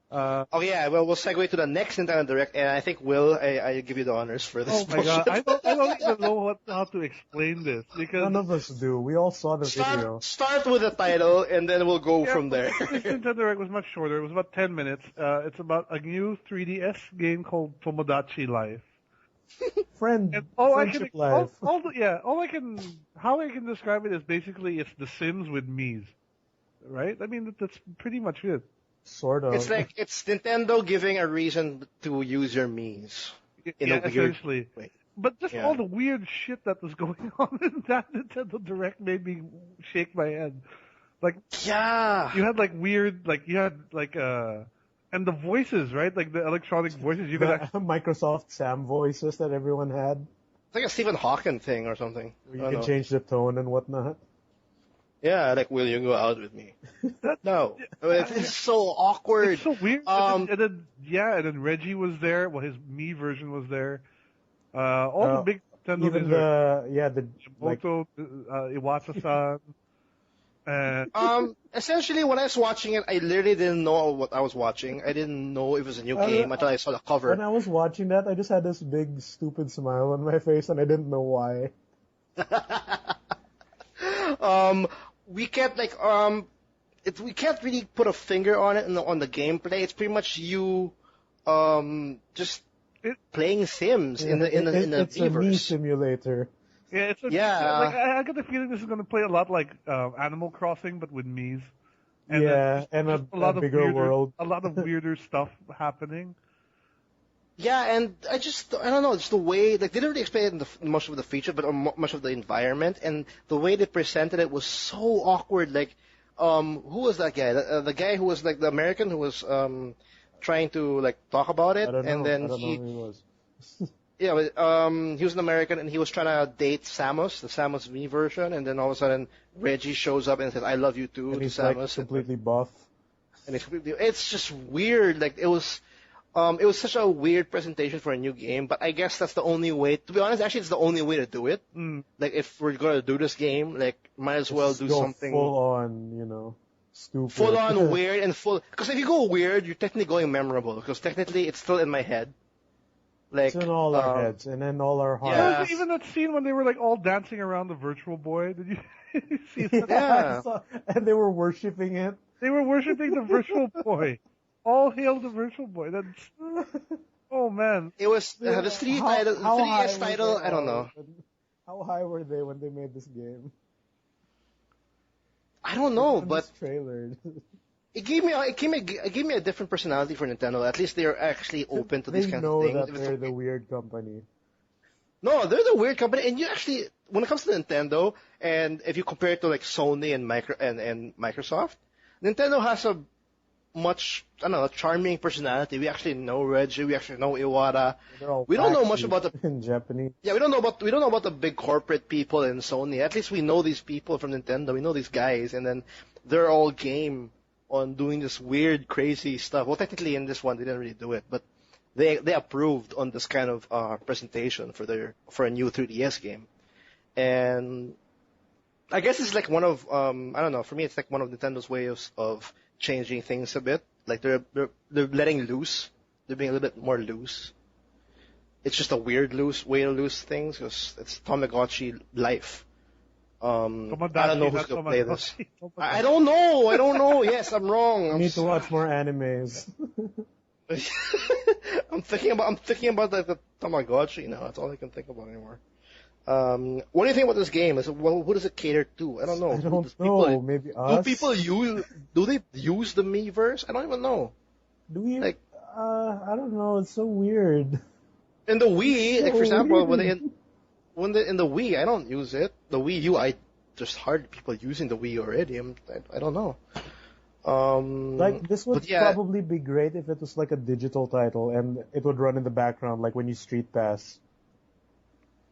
Well, we'll segue to the next Nintendo Direct, and I think I give you the honors for this. Oh my god, I don't even know how to explain this, because none of us do. We all saw the video. Start with the title, and then we'll go from there. This Nintendo Direct was much shorter. It was about 10 minutes. It's about a new 3DS game called Tomodachi Life. Friendship life. How I can describe it is basically it's The Sims with Mii's, right? I mean, that's pretty much it. Sort of. It's like it's Nintendo giving a reason to use your Mii's. Essentially. But just all the weird shit that was going on in that Nintendo Direct made me shake my head. Like, you had like weird, and the voices, right? Like the electronic voices. You could Microsoft Sam voices that everyone had. It's like a Stephen Hawking thing or something. You can change the tone and whatnot. Yeah, like, will you go out with me? No. It's so awkward. It's so weird. And then Reggie was there. Well, his Mii version was there. All the big Nintendo even Iwata-san. Essentially, when I was watching it, I literally didn't know what I was watching. I didn't know it was a new game until I saw the cover. When I was watching that, I just had this big, stupid smile on my face, and I didn't know why. We can't we can't really put a finger on it on the gameplay. It's pretty much you, just playing Sims in the it's a me Miiverse. simulator. Yeah, like I get the feeling this is going to play a lot like Animal Crossing, but with Mii's. And Yeah, and just a bigger world. a lot of weirder stuff happening. Yeah, and I don't know, it's the way, like, they didn't really explain it in much of the feature, but much of the environment, and the way they presented it was so awkward. Like, who was that guy? The guy who was, like, the American who was, trying to, like, talk about it, I don't know. and then I don't know who he was. yeah, but, he was an American, and he was trying to date Samus, the Samus V version, and then all of a sudden, Reggie shows up and says, "I love you too," And to he's like Samus. completely buff. And it's just weird. Like, it was such a weird presentation for a new game, but I guess that's the only way. To be honest, actually, it's the only way to do it. Mm. Like, if we're gonna do this game, like, might as well Just do go something full on, stupid. full on weird and full. Because if you go weird, you're technically going memorable. Because technically, it's still in my head. Like, It's in all our heads and in all our hearts. Yeah. Even that scene when they were like all dancing around the Virtual Boy. Did you see that? Yeah. And they were worshipping it. They were worshiping the Virtual Boy. All hail the Virtual Boy. That's oh man. It was the 3DS title. I don't know. How high were they when they made this game? I don't know, On but this trailer. it gave me a different personality for Nintendo. At least they're actually open to these They kinds know of things. that they're the weird company. No, they're the weird company, and you actually, when it comes to Nintendo, and if you compare it to like Sony and Microsoft, Nintendo has a much, I don't know, charming personality. We actually know Reggie, we actually know Iwata. They're all We don't know much backseat about the in Japanese. yeah, we don't know about the big corporate people in Sony. At least we know these people from Nintendo. We know these guys, and then they're all game on doing this weird, crazy stuff. Well, technically in this one they didn't really do it, but they approved on this kind of presentation for a new 3DS game, and I guess it's like one of I don't know. For me, it's like one of Nintendo's ways of changing things a bit. Like they're letting loose. They're being a little bit more loose. It's just a weird way to lose things because it's Tamagotchi life. I don't know who's gonna play this. I don't know. Yes, I'm wrong. You need to watch more animes. I'm thinking about the Tamagotchi now. That's all I can think about anymore. What do you think about this game? Who does it cater to? I don't know. I don't know. Maybe us? Do they use the Miiverse? I don't even know. Do we? Like, I don't know. It's so weird. In the Wii, like for example, weird. in the Wii, I don't use it. The Wii U, there's hardly people using the Wii already. I don't know. Like this would but yeah, probably be great if it was like a digital title and it would run in the background, like when you Street Pass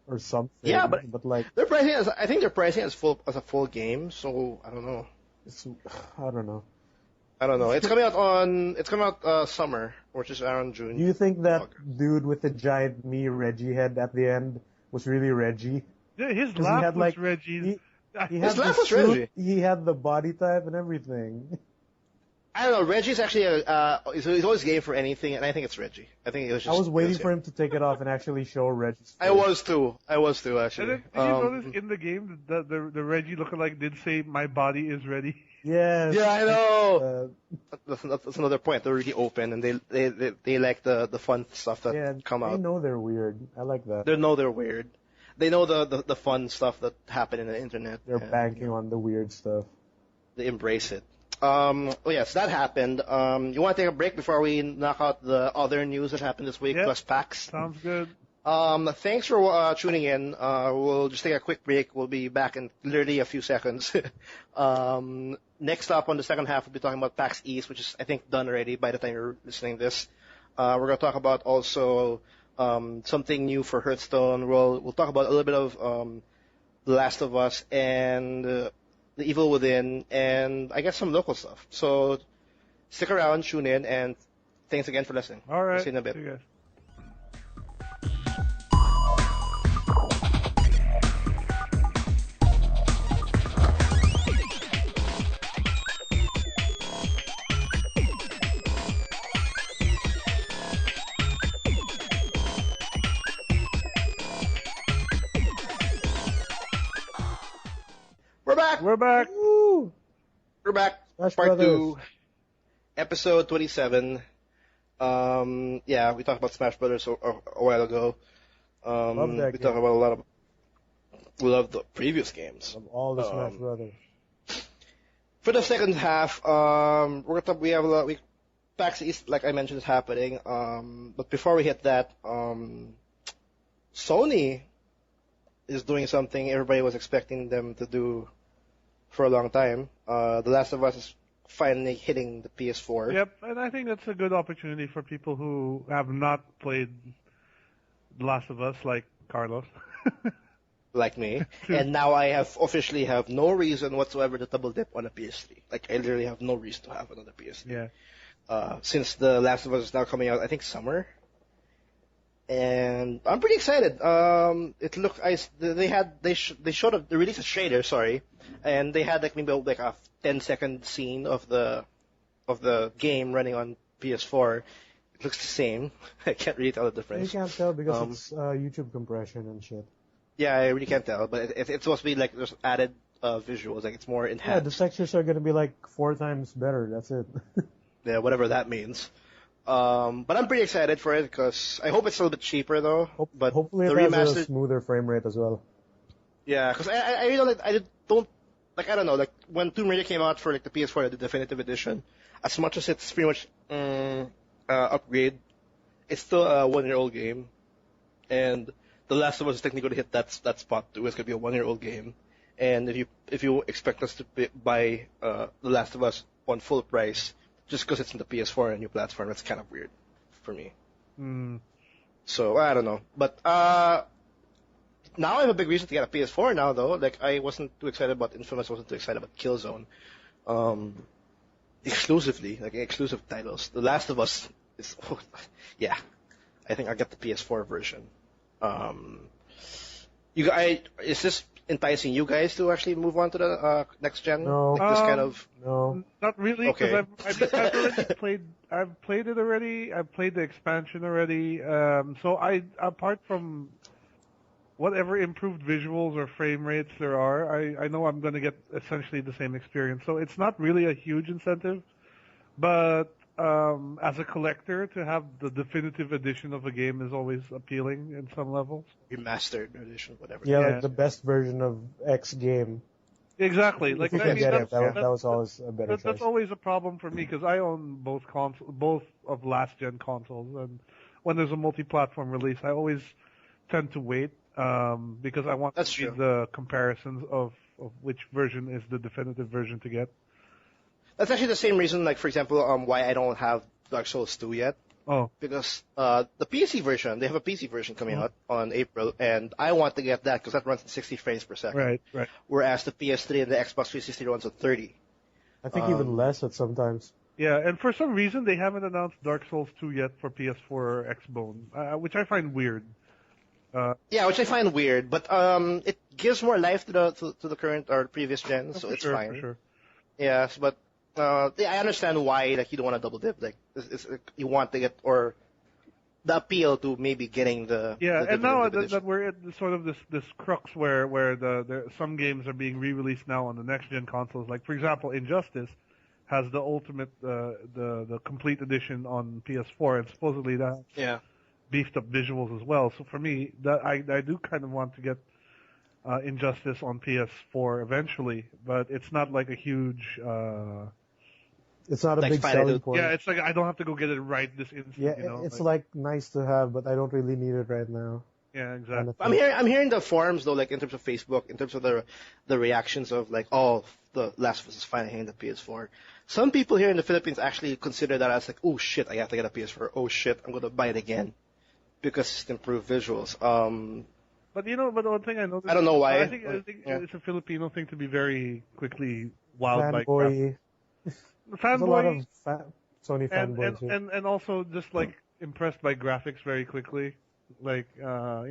or something. Yeah, but like I think they're pricing it as a full game. So I don't know. I don't know. I don't know. It's coming out summer, which is around June. Do you think that dude with the giant me Reggie head at the end was really Reggie? Yeah, his laugh was Reggie. He His had laugh the was suit, Reggie. He had the body type and everything. I don't know. Reggie's actually he's always game for anything, and I think it's Reggie. I think it was just. I was waiting for him to take it off and actually show Reggie's face. I was too actually. Did you notice in the game that the Reggie lookalike did say, "My body is ready"? Yes. Yeah, I know. That's another point. They're really open, and they like the fun stuff that come out. They know they're weird. I like that. They know they're weird. They know the fun stuff that happen in the internet. They're banking on the weird stuff. They embrace it. Yes, that happened. You want to take a break before we knock out the other news that happened this week, plus PAX? Sounds good. Thanks for tuning in. We'll just take a quick break. We'll be back in literally a few seconds. Next up on the second half, we'll be talking about PAX East, which is, I think, done already by the time you're listening to this. We're going to talk about also something new for Hearthstone. We'll talk about a little bit of The Last of Us and The Evil Within, and I guess some local stuff. So stick around, tune in, and thanks again for listening. All right. See you in a bit. See you guys. We're back. We're back. Woo! We're back. Smash Part Brothers. 2, episode 27. Yeah, we talked about Smash Brothers a while ago. Love that We game. talked about a lot of. We love the previous games. Of all the Smash Um, Brothers. for the second half, we have a lot. PAX East, like I mentioned, is happening. But before we hit that, Sony is doing something everybody was expecting them to do for a long time. The Last of Us is finally hitting the PS4, Yep, and I think that's a good opportunity for people who have not played The Last of Us, like Carlos. like me. And now I officially have no reason whatsoever to double dip on a PS3. Like I literally have no reason to have another PS3. Yeah. Since The Last of Us is now coming out, I think summer. And I'm pretty excited. It looked they showed up they released a shader, sorry, and they had like maybe like a 10-second scene of the game running on PS4. It looks the same. I can't really tell the You difference. can't tell because it's YouTube compression and shit. Yeah, I really can't tell, but it's supposed to be like there's added visuals, like it's more Yeah, enhanced. the textures are gonna be like 4 times better. That's it. Yeah, whatever that means. But I'm pretty excited for it because I hope it's a little bit cheaper though. But Hopefully the it has a remastered, smoother frame rate as well. yeah, because I really don't, I don't know, like when Tomb Raider came out for like the PS4, the definitive edition, as much as it's pretty much upgrade, it's still a 1-year-old game, and The Last of Us is technically going to hit that spot too. It's going to be a 1-year-old game, and if you expect us to buy The Last of Us on full price just because it's in the PS4 and a new platform, that's kind of weird for me. Mm. So I don't know, but now I have a big reason to get a PS4 now though. Like I wasn't too excited about Infamous, wasn't too excited about Killzone. Exclusively, like exclusive titles. The Last of Us is, yeah. I think I'll get the PS4 version. Is this enticing you guys to actually move on to the next gen? No. Like this kind of. No. Not really, because Okay. I've already played. I've played it already. I've played the expansion already. So apart from whatever improved visuals or frame rates there are, I know I'm going to get essentially the same experience. So it's not really a huge incentive, but as a collector, to have the definitive edition of a game is always appealing in some levels. Remastered edition, whatever. Yeah, Yeah. like the best version of X game. Exactly. Like If you I can mean, get it, that's, that was always a better that's choice. always a problem for me because I own both of last gen consoles, and when there's a multi-platform release, I always tend to wait because I want That's to see true. the comparisons of which version is the definitive version to get. That's actually the same reason, like for example, why I don't have Dark Souls 2 yet. Oh, Because the PC version, they have a PC version coming out on April, and I want to get that because that runs at 60 frames per second. right. Whereas the PS3 and the Xbox 360 runs at 30. I think even less at sometimes. Yeah, and for some reason they haven't announced Dark Souls 2 yet for PS4 or Xbone, which I find weird. Yeah, which I find weird, but it gives more life to the current or previous gen, so For it's sure, fine. For sure. Yes, but yeah, I understand why like you don't want to double dip. Like you want to get or the appeal to maybe getting the Yeah, the and now definitive edition. that we're at sort of this crux where some games are being re-released now on the next gen consoles. Like for example, Injustice has the ultimate the complete edition on PS4, and supposedly that Yeah. beefed up visuals as well. So for me, that I do kind of want to get Injustice on PS4 eventually, but it's not like a huge. It's not a Like big Final selling Duty. point. Yeah, it's like I don't have to go get it right this instant. Yeah, you know? it's like nice to have, but I don't really need it right now. Yeah, Kind exactly. of I'm thing. hearing the forums though, like in terms of Facebook, in terms of the reactions of like, oh, the Last of Us is finally hitting the PS4. Some people here in the Philippines actually consider that as like, oh shit, I have to get a PS4. Oh shit, I'm gonna buy it again because it's improved visuals. But you know, but one thing I noticed. I don't know why. I think Yeah. it's a Filipino thing to be very quickly wowed by graphics. Fanboy. There's a lot of Sony fanboys here. and also just like impressed by graphics very quickly. Like you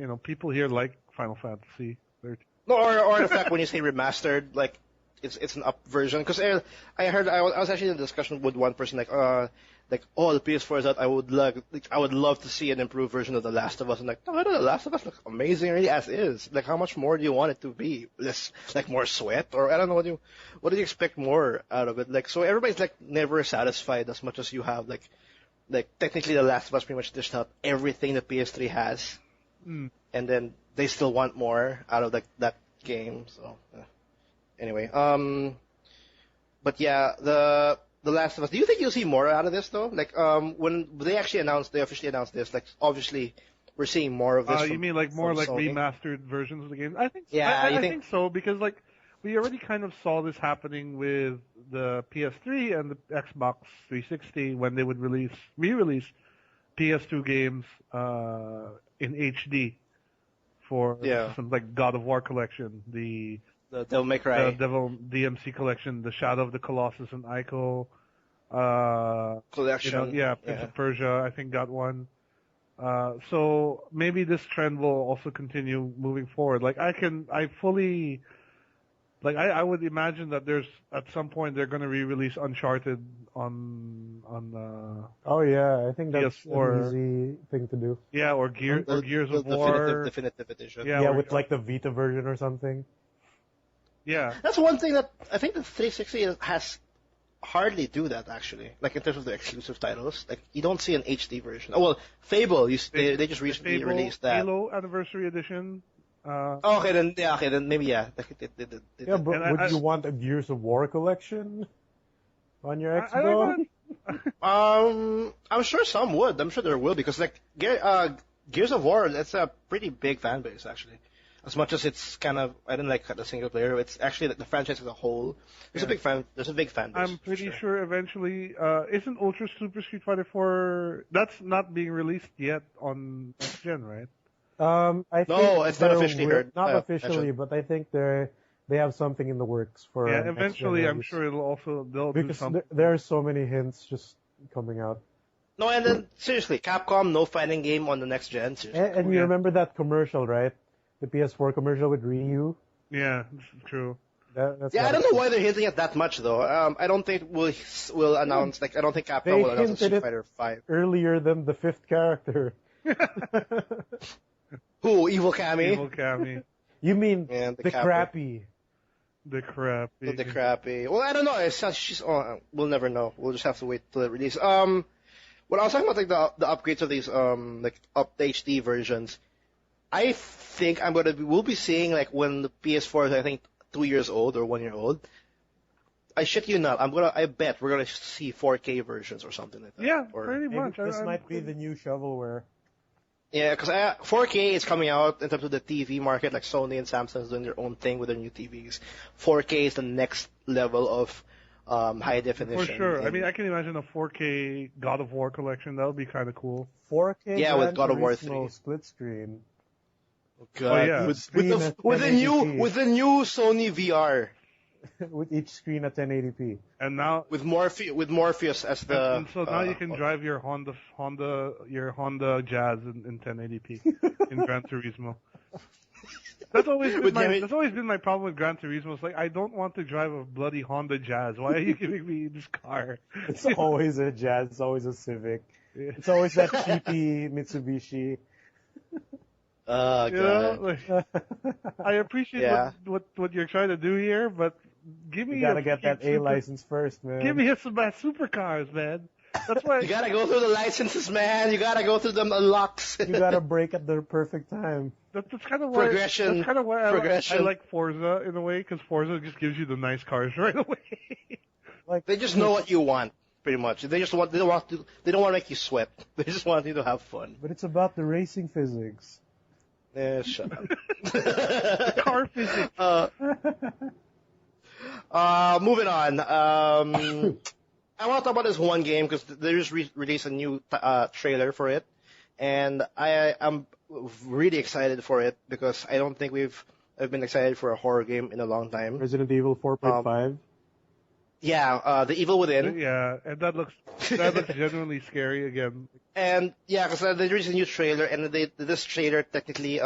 know, people here like Final Fantasy 13. No, or the fact when you say remastered, like it's an up version. Because I heard I was actually in a discussion with one person like oh, the PS4 is out. I would love to see an improved version of The Last of Us. And like, no, The Last of Us looks amazing already as is. Like, how much more do you want it to be? Less, like more sweat, or I don't know what do you expect more out of it? Like, so everybody's like never satisfied as much as you have like like technically The Last of Us pretty much dished out everything the PS3 has, and then they still want more out of that game. So anyway, but yeah, the Last of Us. Do you think you'll see more out of this though? Like when they officially announced this. Like obviously we're seeing more of this. You mean like more like Sony. remastered versions of the game? I think. Yeah, I think so because like we already kind of saw this happening with the PS3 and the Xbox 360 when they would re-release PS2 games in HD for some like God of War collection, the Devil May Cry, the Devil DMC collection, the Shadow of the Colossus and Ico collection. Prince of Persia I think got one. So maybe this trend will also continue moving forward. Like I would imagine that there's at some point they're going to re-release Uncharted on Oh yeah, I think that's PS4. an easy thing to do. Yeah, or Gears of War. Definitive edition. Yeah, with like the Vita version or something. Yeah. That's one thing that I think the 360 has hardly do that actually. Like in terms of the exclusive titles, like you don't see an HD version. Oh well, Fable. They just recently released that. Halo Anniversary Edition. Okay, then maybe yeah. Yeah, but would you want a Gears of War collection on your Xbox? I'm sure some would. I'm sure there will because like Gears of War, that's a pretty big fan base actually. As much as it's kind of, I didn't like the single player. It's actually like the franchise as a whole. There's a big fan base. I'm pretty sure eventually, isn't Ultra Super Street Fighter 4? That's not being released yet on next gen, right? I think it's not officially heard. Not officially, but I think they have something in the works for. Yeah, eventually, I'm sure they'll do something. There are so many hints just coming out. No, and then seriously, Capcom no fighting game on the next gen. And you remember that commercial, right? The PS4 commercial with Ryu. Yeah, this is true. That's I don't know why they're hinting at that much though. I don't think we'll announce I don't think Capcom will announce Street Fighter 5 earlier than the fifth character. Who? Evil Cammy? Evil Cammy. You mean the crappy? The crappy. The crappy. Well, I don't know. We'll never know. We'll just have to wait till it release. When I was talking about like the upgrades of these like up HD versions, I think we'll be seeing like when the PS4 is I think 2 years old or 1 year old. I shit you not. I bet we're gonna see 4K versions or something like that. Yeah, or, pretty much. This might be the new shovelware. Yeah, because 4K is coming out in terms of the TV market. Like Sony and Samsung is doing their own thing with their new TVs. 4K is the next level of high definition. For sure. I mean, I can imagine a 4K God of War collection. That would be kind of cool. 4K. Yeah, with God of War 3 split screen. God. Oh, yeah. With the new Sony VR. With each screen at 1080p. And now with Morpheus as the. And so now you can drive your Honda Jazz in 1080p in Gran Turismo. That's always been my problem with Gran Turismo. It's like I don't want to drive a bloody Honda Jazz. Why are you giving me this car? It's always a Jazz. It's always a Civic. Yeah. It's always that cheapy Mitsubishi. God. I appreciate what you're trying to do here, but give me. You gotta get that A license first, man. Give me some supercars, man. That's why you gotta go through the licenses, man. You gotta go through the unlocks. You gotta break at the perfect time. That's kind of why. Progression. That's kind of why I like Forza in a way, because Forza just gives you the nice cars right away. Like they just know what you want, pretty much. They don't want to make you sweat. They just want you to have fun. But it's about the racing physics. Yeah, shut up. The car physics. Moving on. I want to talk about this one game because they just released a new trailer for it, and I am really excited for it because I don't think I've been excited for a horror game in a long time. Resident Evil 4.5. Yeah, The Evil Within. Yeah, and that looks genuinely scary again. And yeah, because they released a new trailer, and this trailer technically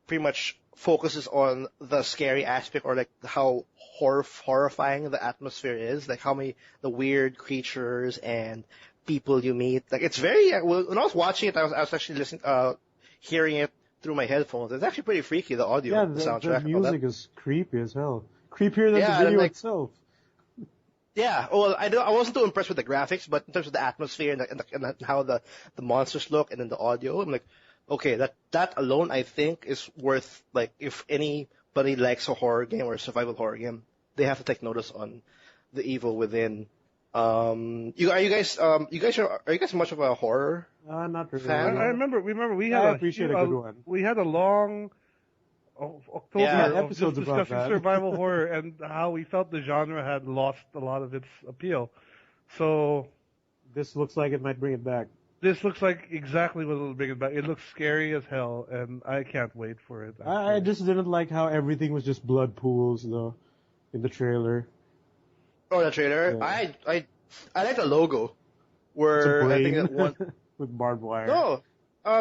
pretty much focuses on the scary aspect, or like how horrifying the atmosphere is, like the weird creatures and people you meet. Like it's very. When I was watching it, I was actually hearing it through my headphones. It's actually pretty freaky. The audio, the soundtrack, the music is creepy as hell. Creepier than the video itself. Yeah, well, I wasn't too impressed with the graphics, but in terms of the atmosphere and how the monsters look and then the audio, I'm like, okay, that alone I think is worth, like, if anybody likes a horror game or a survival horror game, they have to take notice on the evil within. Are you guys much of a horror Not really. fan? I remember we I had appreciate a good one. we had a long October Yeah, of just episodes about discussing that. survival horror and how we felt the genre had lost a lot of its appeal. So This looks like it might bring it back. this looks like exactly what it'll bring it back. It looks scary as hell, and I can't wait for it. I actually. just didn't like how everything was just blood pools, though, in the trailer. Oh, the trailer. Yeah. I like the logo, It's a where I think blade that one. with barbed wire. No,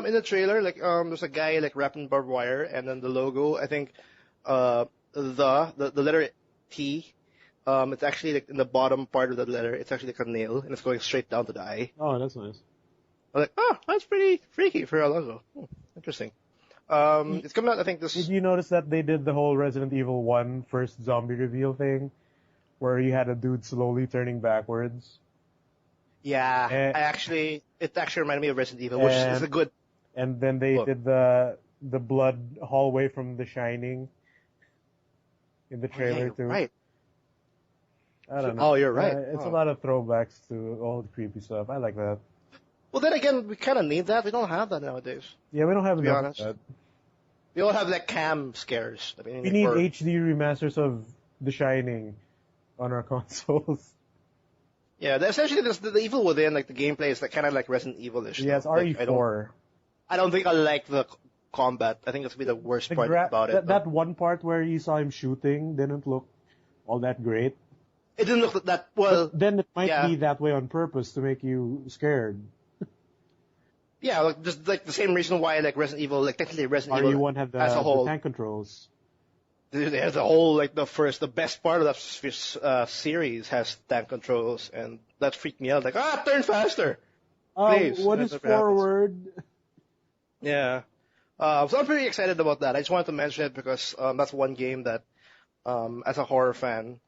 in the trailer, like there's a guy like wrapped in barbed wire, and then the logo. I think the letter T. It's actually like in the bottom part of the letter. It's actually like a nail, and it's going straight down to the eye. Oh, that's nice. I'm like, oh, that's pretty freaky for a logo. Interesting. It's coming out. I think Did this. you notice that they did the whole Resident Evil 1 first zombie reveal thing? Where you had a dude slowly turning backwards? Yeah, Eh. it actually reminded me of Resident Evil, which is a good. And then they Look. did the blood hallway from The Shining in the Oh, yeah, trailer you're too. right. I don't know. Oh, you're right. It's a Oh. lot of throwbacks to all the creepy stuff. I like that. Well, then again, we kind of need that. We don't have that nowadays. Yeah, we don't have To be enough of honest. that. We all have like cam scares. I mean, We like, need for- HD remasters of The Shining on our consoles. Yeah, essentially the evil within, like the gameplay is like kind of like Resident Evil-ish. Yeah, it's though. Like, RE4. I don't think I like the combat. I think that's gonna be the worst part about it. That one part where you saw him shooting didn't look all that great. It didn't look that well. But then it might yeah. be that way on purpose to make you scared. Yeah, like, just like the same reason why like Resident Evil, like technically Resident Evil RE1 had as a the whole, tank controls. there's the whole like the best part of that series has tank controls, and that freaked me out. Like, turn faster. Please. What That's is what happens. forward? Yeah. So I'm pretty excited about that. I just wanted to mention it because that's one game that, as a horror fan,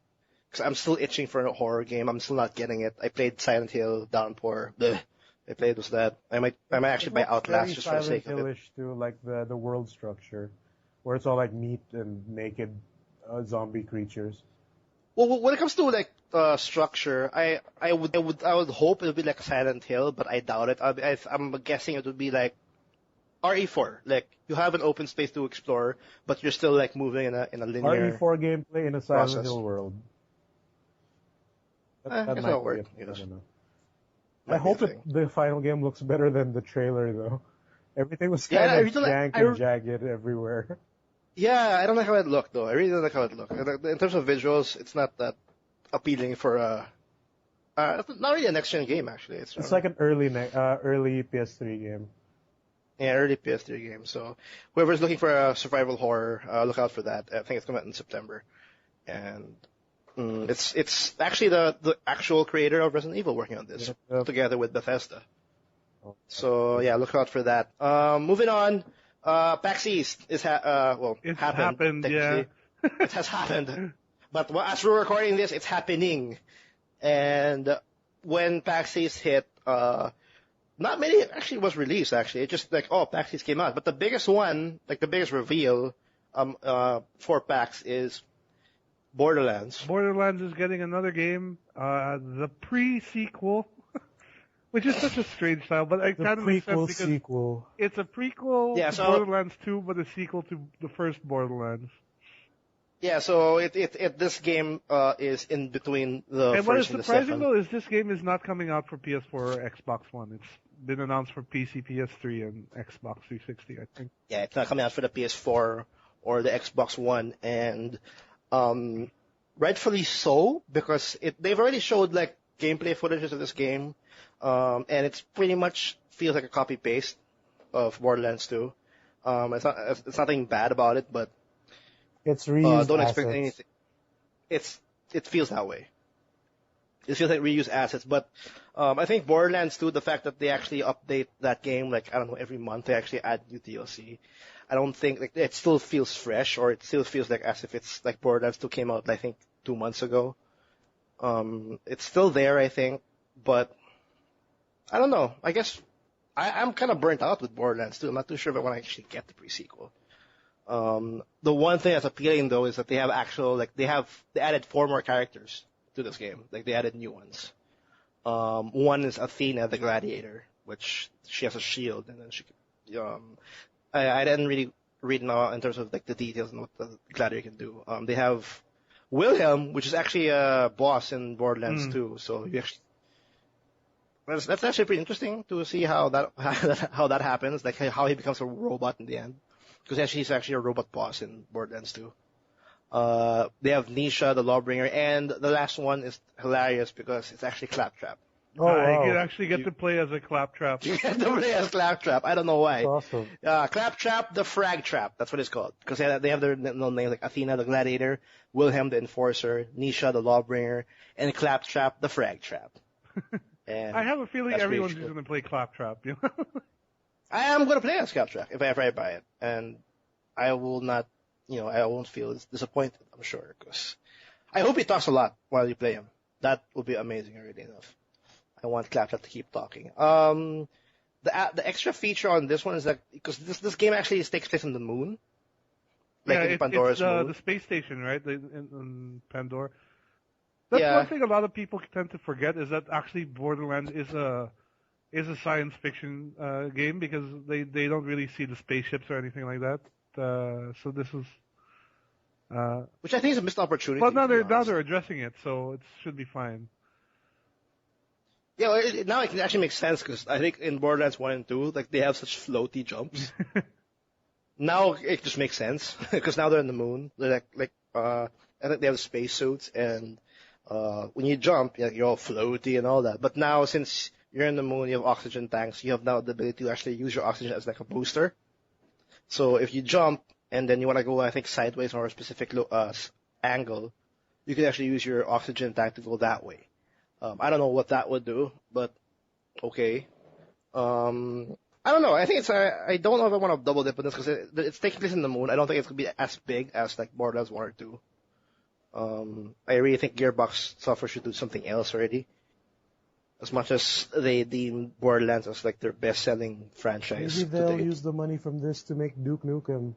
because I'm still itching for a horror game. I'm still not getting it. I played Silent Hill, Downpour. Bleh. I played was that. I might actually buy Outlast just for the sake of it. Hill-ish to like the world structure, where it's all like meat and naked zombie creatures. Well, when it comes to like structure, I would hope it would be like Silent Hill, but I doubt it. I'm guessing it would be like RE4. Like you have an open space to explore, but you're still like moving in a linear. RE4 gameplay in a Silent process. Hill world. I guess that'll work. I don't know. Might I be hope a thing. the final game looks better than the trailer, though. Everything was Yeah, kind I of really like- jank I and re- jagged everywhere. Yeah, I don't like how it looked though. I really don't like how it looked. In terms of visuals, it's not that appealing for not really a next gen game actually. It's like an early PS3 game. Yeah, early PS3 game. So whoever's looking for a survival horror, look out for that. I think it's coming out in September, and it's actually the actual creator of Resident Evil working on this Yep. together with Bethesda. Oh. So yeah, look out for that. Moving on, PAX East is It's happened, yeah. technically. It has happened, but as we're recording this, it's happening. And when PAX East hit, not many actually was released. Actually, it just like PAX East came out. But the biggest one, like the biggest reveal, for PAX is Borderlands. Borderlands is getting another game, the pre-sequel, which is such a strange style, but it The kind of makes sense prequel because sequel. it's a prequel Yeah, to so- Borderlands 2, but a sequel to the first Borderlands. Yeah, so this game is in between the And what is first and the surprising second. though is this game is not coming out for PS4 or Xbox One. It's been announced for PC, PS3, and Xbox 360, I think. Yeah, it's not coming out for the PS4 or the Xbox One, and rightfully so because they've already showed like gameplay footages of this game, and it's pretty much feels like a copy paste of Borderlands 2. It's nothing bad about it, but It's reused don't assets. expect anything. It feels that way. It feels like reuse assets, but I think Borderlands 2, the fact that they actually update that game, like, I don't know, every month they actually add new DLC. I don't think, like, it still feels fresh, or it still feels like as if it's like Borderlands 2 came out, I think, 2 months ago. It's still there, I think, but I don't know. I guess I'm kind of burnt out with Borderlands 2. I'm not too sure if I want to actually get the pre-sequel. The one thing that's appealing though is that they have they added 4 more characters to this game. Like they added new ones. One is Athena the Gladiator, which she has a shield, and then she could, I didn't really read now in terms of like the details and what the Gladiator can do. They have Wilhelm, which is actually a boss in Borderlands 2. So you actually, that's actually pretty interesting to see how that how that happens, like how he becomes a robot in the end, because he's actually a robot boss in Borderlands 2. They have Nisha, the Lawbringer, and the last one is hilarious because it's actually Claptrap. Oh, wow. You actually get to play as a Claptrap. You get to play as Claptrap. I don't know why. Awesome. Claptrap the Frag Trap. That's what it's called. Because they have their little names like Athena the Gladiator, Wilhelm the Enforcer, Nisha the Lawbringer, and Claptrap the Frag Trap. And I have a feeling that's everyone's pretty just going to play Claptrap. You know? I am going to play as Claptrap if I ever buy it. And I will not, I won't feel disappointed, I'm sure. Because I hope he talks a lot while you play him. That would be amazing already enough. I want Claptrap to keep talking. The extra feature on this one is that because this game actually takes place on the moon, like in Pandora's moon. The space station, right? In Pandora. That's one thing a lot of people tend to forget is that actually Borderlands is a science fiction game because they don't really see the spaceships or anything like that. So this is. Which I think is a missed opportunity. But now they're addressing it, so it should be fine. Yeah, now it can actually make sense because I think in Borderlands 1 and 2, like they have such floaty jumps. Now it just makes sense because now they're in the moon. They're I think they have spacesuits, and when you jump, you're all floaty and all that. But now since you're in the moon, you have oxygen tanks. You have now the ability to actually use your oxygen as like a booster. So if you jump and then you want to go, I think, sideways or a specific angle, you can actually use your oxygen tank to go that way. I don't know what that would do, but okay. I don't know. I think I don't know if I want to double dip on this because it's taking place in the moon. I don't think it's going to be as big as like Borderlands 1 or 2. I really think Gearbox Software should do something else already. As much as they deem Borderlands as like their best-selling franchise. Maybe they'll use the money from this to make Duke Nukem.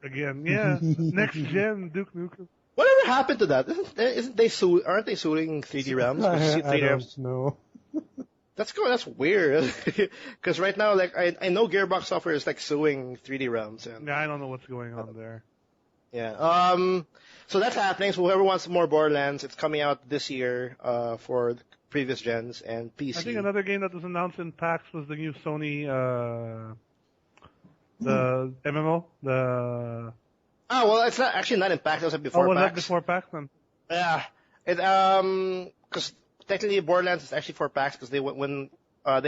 Again, yeah. Next gen Duke Nukem. Whatever happened to that? Aren't they suing 3D Realms? I don't know. That's weird. Because right now, like I know Gearbox Software is like suing 3D Realms. And, yeah, I don't know what's going on there. Yeah. So that's happening. So whoever wants more Borderlands, it's coming out this year for the previous gens and PC. I think another game that was announced in PAX was the new Sony the MMO. Oh, well, it's not in PAX. It was before PAX. Oh, was that before PAX then? Yeah. Because technically Borderlands is actually for PAX because they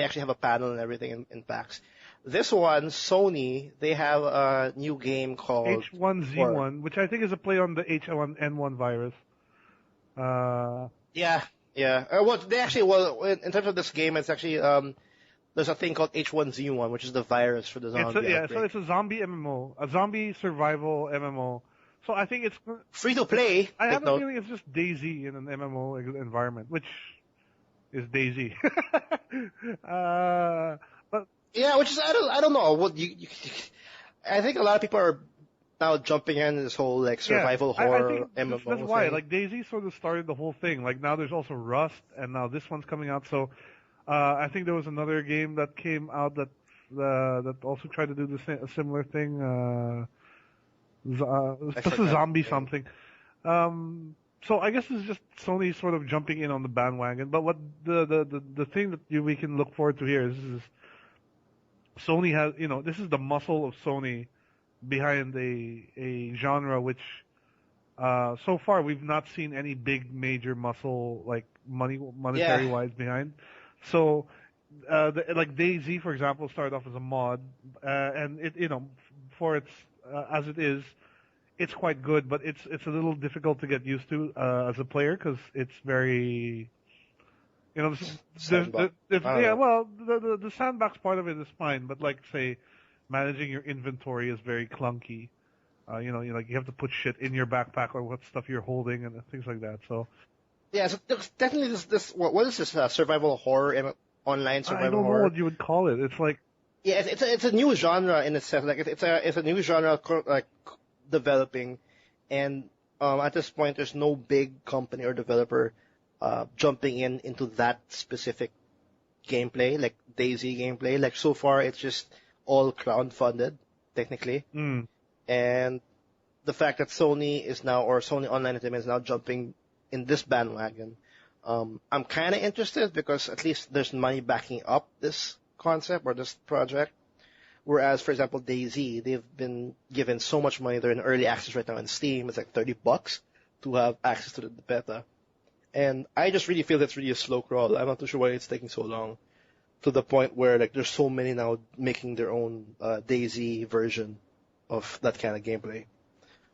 actually have a panel and everything in PAX. This one, Sony, they have a new game called H1Z1, which I think is a play on the H1N1 virus. Yeah. In terms of this game, it's actually there's a thing called H1Z1, which is the virus for the zombie outbreak. So it's a zombie MMO, a zombie survival MMO. So I think it's free to play. I have a feeling it's just DayZ in an MMO environment, which is DayZ. But yeah, which is I don't know what I think a lot of people are now jumping in this whole like survival horror MMO. That's why like DayZ sort of started the whole thing. Like now there's also Rust, and now this one's coming out. So I think there was another game that came out that also tried to do a similar thing. Zombie something. So I guess it's just Sony sort of jumping in on the bandwagon. But what the thing that we can look forward to here is Sony has, this is the muscle of Sony behind a genre which so far we've not seen any big major muscle like monetary wise behind. So like DayZ, for example, started off as a mod, and it for its as it is, it's quite good, but it's a little difficult to get used to as a player because it's very, the sandbox part of it is fine, but like say, managing your inventory is very clunky. You have to put shit in your backpack or what stuff you're holding and things like that. So, Yeah, so there's definitely this what is this survival horror online I survival don't know horror? what you would call it. It's like, Yeah, it's a new genre in itself. Like it's a new genre like developing, and at this point there's no big company or developer jumping into that specific gameplay, like Daisy gameplay. Like so far it's just all crowdfunded technically, mm, and the fact that Sony is now or Sony Online Entertainment is now jumping in this bandwagon, I'm kind of interested because at least there's money backing up this concept or this project. Whereas, for example, DayZ, they've been given so much money. They're in early access right now in Steam. It's like $30 to have access to the beta. And I just really feel that's really a slow crawl. I'm not too sure why it's taking so long. To the point where like there's so many now making their own DayZ version of that kind of gameplay.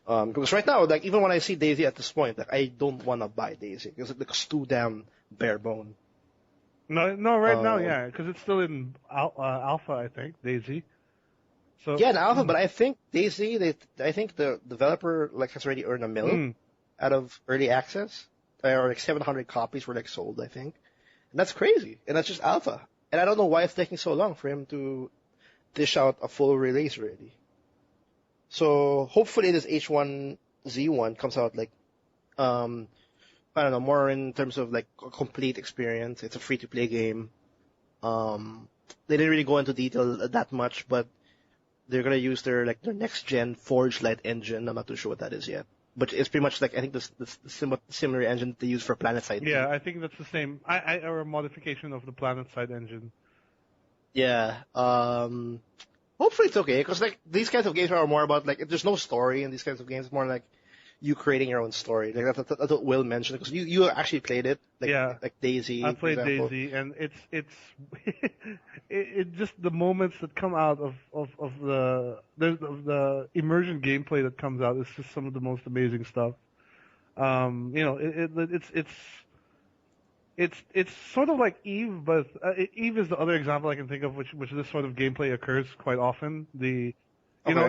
Because right now, like even when I see DayZ at this point, like I don't want to buy DayZ because it looks too damn bare bone. no, right now, Um, yeah, because it's still in alpha, I think, Daisy. So, yeah, in alpha, but I think DayZ, I think the developer like has already earned $1 million mm, out of early access, or like 700 copies were like sold, I think, and that's crazy, and that's just alpha, and I don't know why it's taking so long for him to dish out a full release already. So hopefully this H1Z1 comes out like I don't know, more in terms of like a complete experience. It's a free to play game. They didn't really go into detail that much, but they're gonna use their next gen Forge Light engine. I'm not too sure what that is yet, but it's pretty much like I think this similar engine that they use for PlanetSide 2. yeah, I think that's the same. Or a modification of the PlanetSide engine. Yeah. Hopefully it's okay because like these kinds of games are more about like there's no story in these kinds of games. It's more like you creating your own story. Like that's what Will mentioned because you actually played it Yeah, like Daisy, I for played example. Daisy, and it's it just the moments that come out of the immersion gameplay that comes out is just some of the most amazing stuff. It's sort of like Eve, but Eve is the other example I can think of which this sort of gameplay occurs quite often. Okay.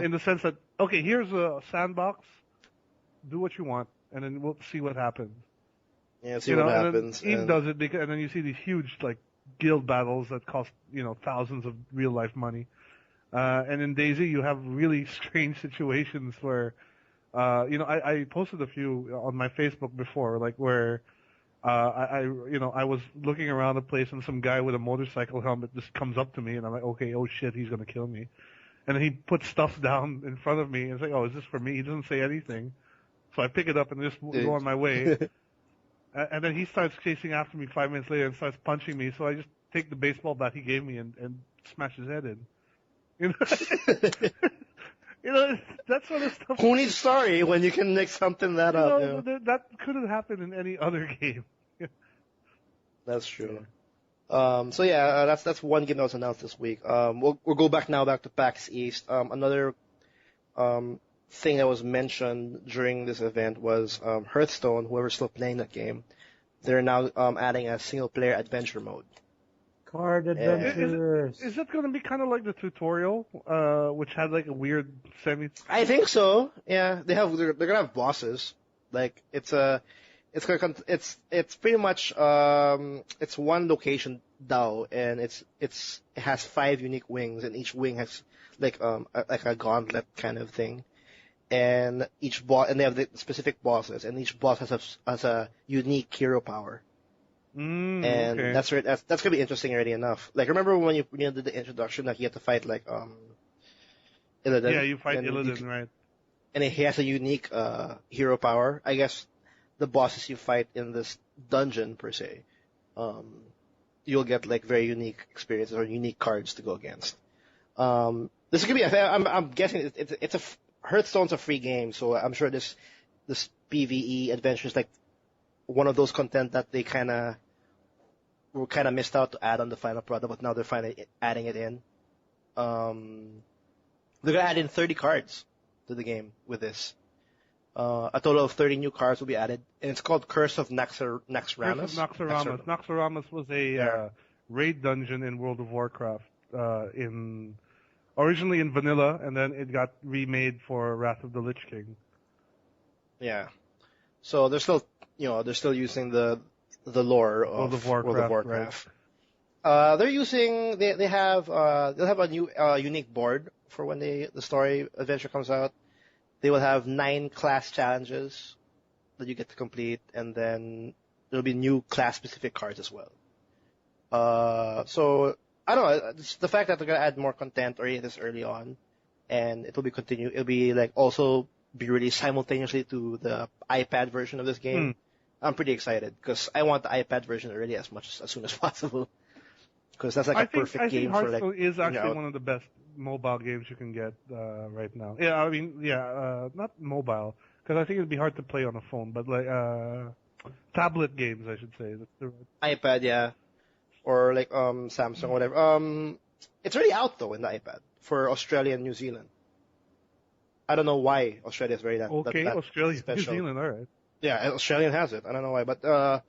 In the sense that okay, here's a sandbox, do what you want, and then we'll see what happens. Yeah, see what And then happens. Eve And does it and then you see these huge like guild battles that cost thousands of real life money. And in Daisy, you have really strange situations where, I posted a few on my Facebook before, like where I was looking around a place and some guy with a motorcycle helmet just comes up to me and I'm like, okay, oh shit, he's gonna kill me. And then he puts stuff down in front of me and it's like, oh, is this for me? He doesn't say anything. So I pick it up and just go on my way. And then he starts chasing after me 5 minutes later and starts punching me. So I just take the baseball bat he gave me and smash his head in. You know, that sort of stuff. who needs story when you can make something that up? That couldn't happen in any other game. That's true. So yeah, that's one game that was announced this week. We'll go back to PAX East. Another thing that was mentioned during this event was Hearthstone. Whoever's still playing that game, they're now adding a single player adventure mode. Card adventures. Is it going to be kind of like the tutorial, which had like a weird semi? I think so. Yeah, they're gonna have bosses. Like it's pretty much it's one location DAO and it has 5 unique wings and each wing has like a gauntlet kind of thing. And and they have the specific bosses and each boss has a unique hero power. And Okay. that's gonna be interesting already enough. Like remember when you did the introduction, like you had to fight like Illidan. Yeah, you fight and Illidan, right? and he has a unique hero power. I guess the bosses you fight in this dungeon per se, you'll get like very unique experiences or unique cards to go against. This is gonna be. I'm guessing Hearthstone's a free game, so I'm sure this PVE adventure is like one of those content that they were kind of missed out to add on the final product, but now they're finally adding it in. They're gonna add in 30 cards to the game with this. A total of 30 new cards will be added, and it's called Curse of Naxxramas. Curse of Naxxramas. Naxxramas was a raid dungeon in World of Warcraft. Originally in vanilla, and then it got remade for Wrath of the Lich King. Yeah. So they're still, they're still using the lore of World of Warcraft. Right. They're using they have they'll have a new unique board for when the story adventure comes out. They will have 9 class challenges that you get to complete, and then there'll be new class specific cards as well. So I don't know. It's the fact that they're gonna add more content already this early on, and it'll be like also be released simultaneously to the iPad version of this game. I'm pretty excited because I want the iPad version already as soon as possible. Because that's like perfect game for like. Hearthstone is actually one of the best mobile games you can get right now. Yeah, I mean, not mobile because I think it'd be hard to play on a phone, but like tablet games, I should say. That's the iPad, yeah, or like Samsung, whatever. It's already out though in the iPad for Australia and New Zealand. I don't know why Australia is very that Australia, special. New Zealand, all right. Yeah, Australian has it. I don't know why, but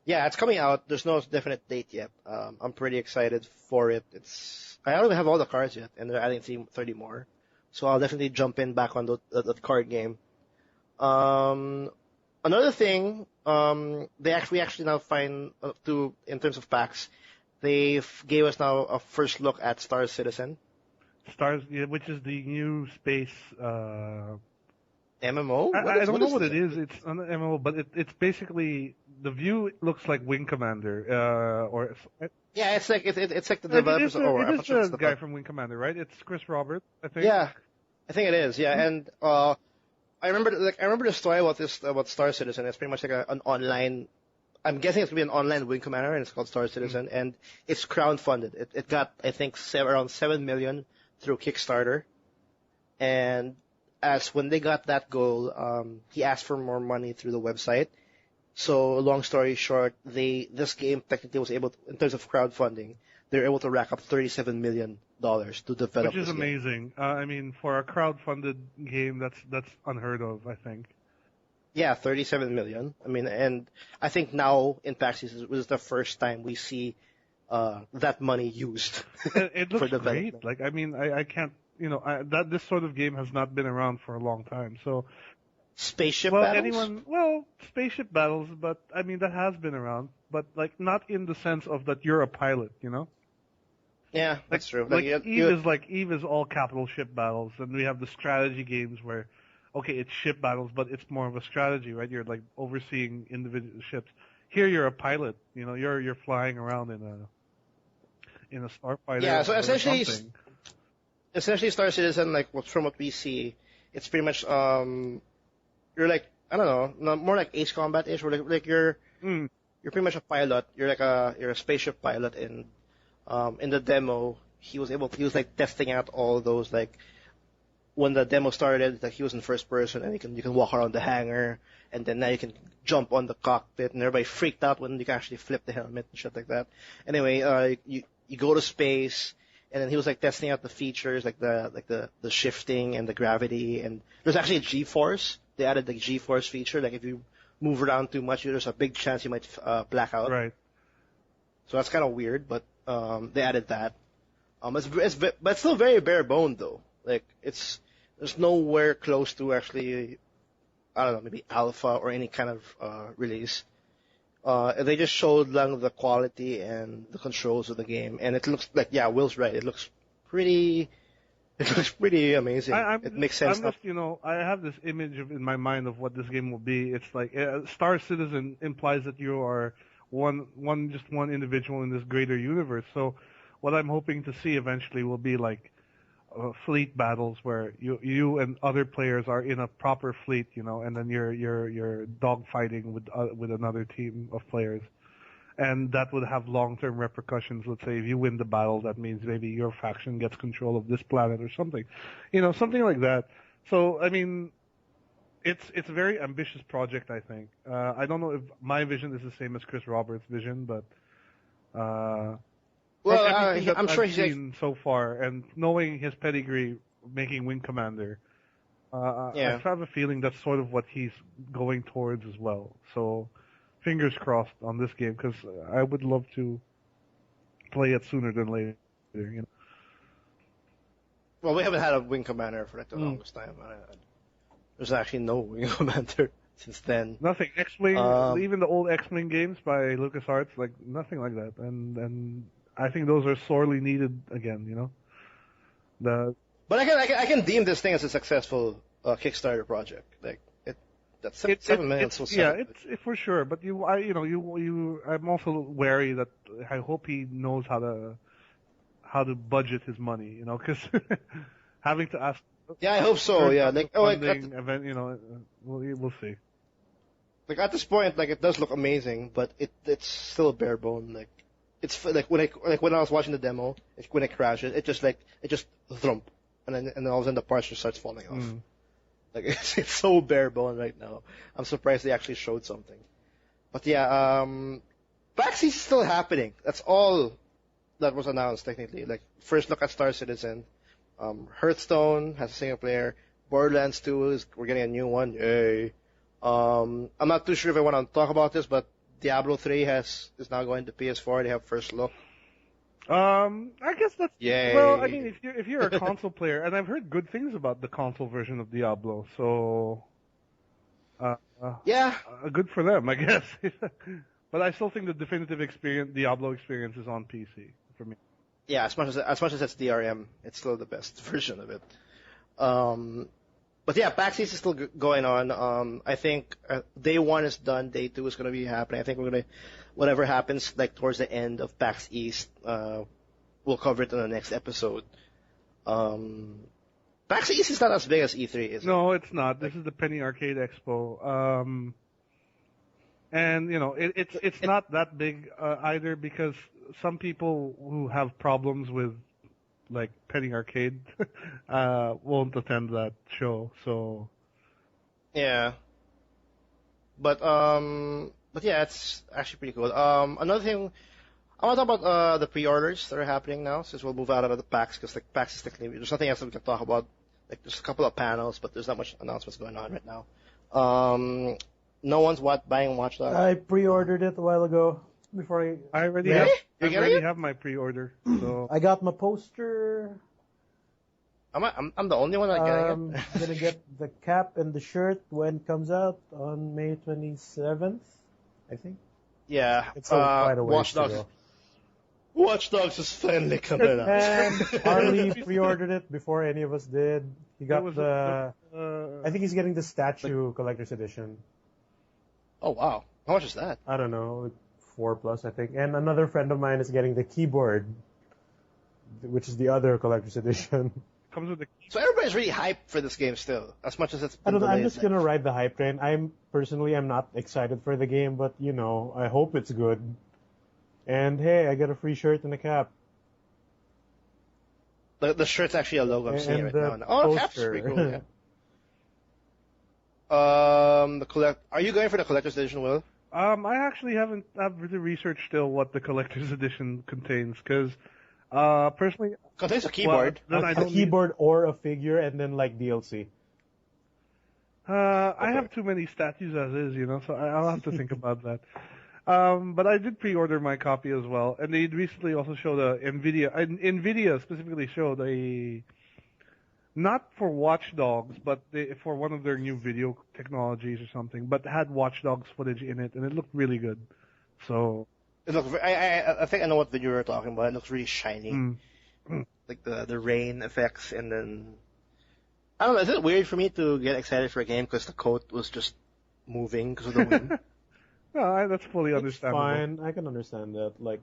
yeah, it's coming out. There's no definite date yet. I'm pretty excited for it. I don't even have all the cards yet, and they're adding 30 more, so I'll definitely jump in back on the card game. Another thing, we actually now find in terms of PAX, they gave us now a first look at Star Citizen. Which is the new space. MMO? I don't know what it is. It's an MMO, but it's basically the view looks like Wing Commander, yeah, it's like the developers. It is the guy from Wing Commander, right? It's Chris Roberts, I think. Yeah, I think it is. Yeah, and I remember the story about Star Citizen. It's pretty much like an online. I'm guessing it's gonna be an online Wing Commander, and it's called Star Citizen, and it's crowdfunded. It got I think around 7 million through Kickstarter, and when they got that goal, he asked for more money through the website. So, long story short, this game technically was able to, in terms of crowdfunding, they're able to rack up $37 million to develop. Which is amazing. I mean, for a crowdfunded game, that's unheard of, I think. Yeah, 37 million. I mean, and I think now in PAX East was the first time we see that money used. It looks for development. great. Like, I mean, I can't. This sort of game has not been around for a long time. So, spaceship battles? Spaceship battles, but I mean that has been around, but like not in the sense of that you're a pilot, Yeah, that's true. Eve is all capital ship battles, and we have the strategy games where, okay, it's ship battles, but it's more of a strategy, right? You're like overseeing individual ships. Here you're a pilot, you're flying around in a starfighter. Yeah, so essentially Star Citizen, like from what we see, it's pretty much you're like, I don't know, more like Ace Combat-ish, where like you're pretty much a pilot. You're a spaceship pilot, and in the demo he was like testing out all those, like when the demo started, like he was in first person and you can walk around the hangar, and then now you can jump on the cockpit, and everybody freaked out when you can actually flip the helmet and shit like that. Anyway, you go to space. And then he was like testing out the features, like the shifting and the gravity, and there's actually a G-force. They added the G-force feature. Like if you move around too much, there's a big chance you might black out. Right. So that's kind of weird, but they added that. But it's still very bare boned though. Like there's nowhere close to actually, I don't know, maybe alpha or any kind of release. They just showed the quality and the controls of the game, and it looks like, yeah, Will's right. It looks pretty amazing. It makes sense. I have this image in my mind of what this game will be. It's like Star Citizen implies that you are one individual in this greater universe. So what I'm hoping to see eventually will be like fleet battles where you and other players are in a proper fleet, and then you're dogfighting with another team of players, and that would have long-term repercussions. Let's say if you win the battle, that means maybe your faction gets control of this planet or something, something like that. So I mean, it's a very ambitious project, I think. I don't know if my vision is the same as Chris Roberts' vision, but I'm sure he's seen so far, and knowing his pedigree, making Wing Commander, I have a feeling that's sort of what he's going towards as well. So, fingers crossed on this game, because I would love to play it sooner than later. Well, we haven't had a Wing Commander for like the longest time. There's actually no Wing Commander. since then. Nothing. X-Wing, Um, even the old X-Wing games by LucasArts, like nothing like that. And I think those are sorely needed again. You know, the but I can deem this thing as a successful Kickstarter project. Like that's seven million. it's So yeah, sad. it's for sure. But I'm also wary that I hope he knows how to budget his money. You know, because having to ask Yeah, I hope so. third Yeah, round like of like funding event, we'll see. at this point, like it does look amazing, but it's still bare bone. Like like when I was watching the demo, when it crashes, it just thump, and then all of a sudden the parts just starts falling off. Mm. Like it's so bare bone right now. I'm surprised they actually showed something. But yeah, PAX East is still happening. That's all that was announced technically. Like first look at Star Citizen. Hearthstone has a single player. Borderlands 2 we're getting a new one. Yay. I'm not too sure if I want to talk about this, but Diablo 3 is now going to PS4. They have first look. I guess that's Yay. well. I mean, if you're a console player, and I've heard good things about the console version of Diablo, so Yeah. good for them, I guess. But I still think the definitive Diablo experience is on PC for me. Yeah, as much as it's DRM, it's still the best version of it. But yeah, PAX East is still going on. I think day 1 is done. Day 2 is going to be happening. I think whatever happens like towards the end of PAX East, we'll cover it in the next episode. PAX East is not as big as E3, is it? No, it's not. This is the Penny Arcade Expo. And it's not that big either, because some people who have problems with like Penny Arcade won't attend that show. So Yeah. But yeah, it's actually pretty cool. Another thing I want to talk about the pre-orders that are happening now, since we'll move out of the PAX, because like PAX is technically there's nothing else that we can talk about. Like there's a couple of panels, but there's not much announcements going on right now. No one's buying Watch Dogs. I pre-ordered it a while ago before I already Really? have You're I getting already it? have my pre-order. So I got my poster. I'm the only one not getting it. Gonna get the cap and the shirt when it comes out on May 27th, I think. Yeah. It's quite a ways Watch to Dogs. go. Watch Dogs is finally coming out. And Harley pre-ordered it before any of us did. He got was I think he's getting the statue collector's edition. Oh wow, how much is that? I don't know, like 4+, I think. And another friend of mine is getting the keyboard, which is the other collector's edition. comes with the So everybody's really hyped for this game still, as much as it's I been don't know, I'm delayed. just gonna ride the hype train. I'm not excited for the game, but I hope it's good. And hey, I get a free shirt and a cap. The shirt's actually a logo I'm seeing And right the now. Oh, the cap's poster. pretty cool. Yeah. Are you going for the collector's edition, Will? I actually haven't really researched still what the collector's edition contains, because personally, Contains a keyboard. then I A don't need, keyboard or a figure, and then like DLC. I have too many statues as is, so I'll have to think about that. But I did pre-order my copy as well, and they recently also showed NVIDIA specifically showed not for Watch Dogs, but for one of their new video technologies or something, but had Watch Dogs footage in it, and it looked really good. So It looks. I think I know what video you're talking about. It looks really shiny, like the rain effects, and then I don't know. Is it weird for me to get excited for a game because the coat was just moving because of the wind? no, that's fully It's understandable. fine. I can understand that. Like,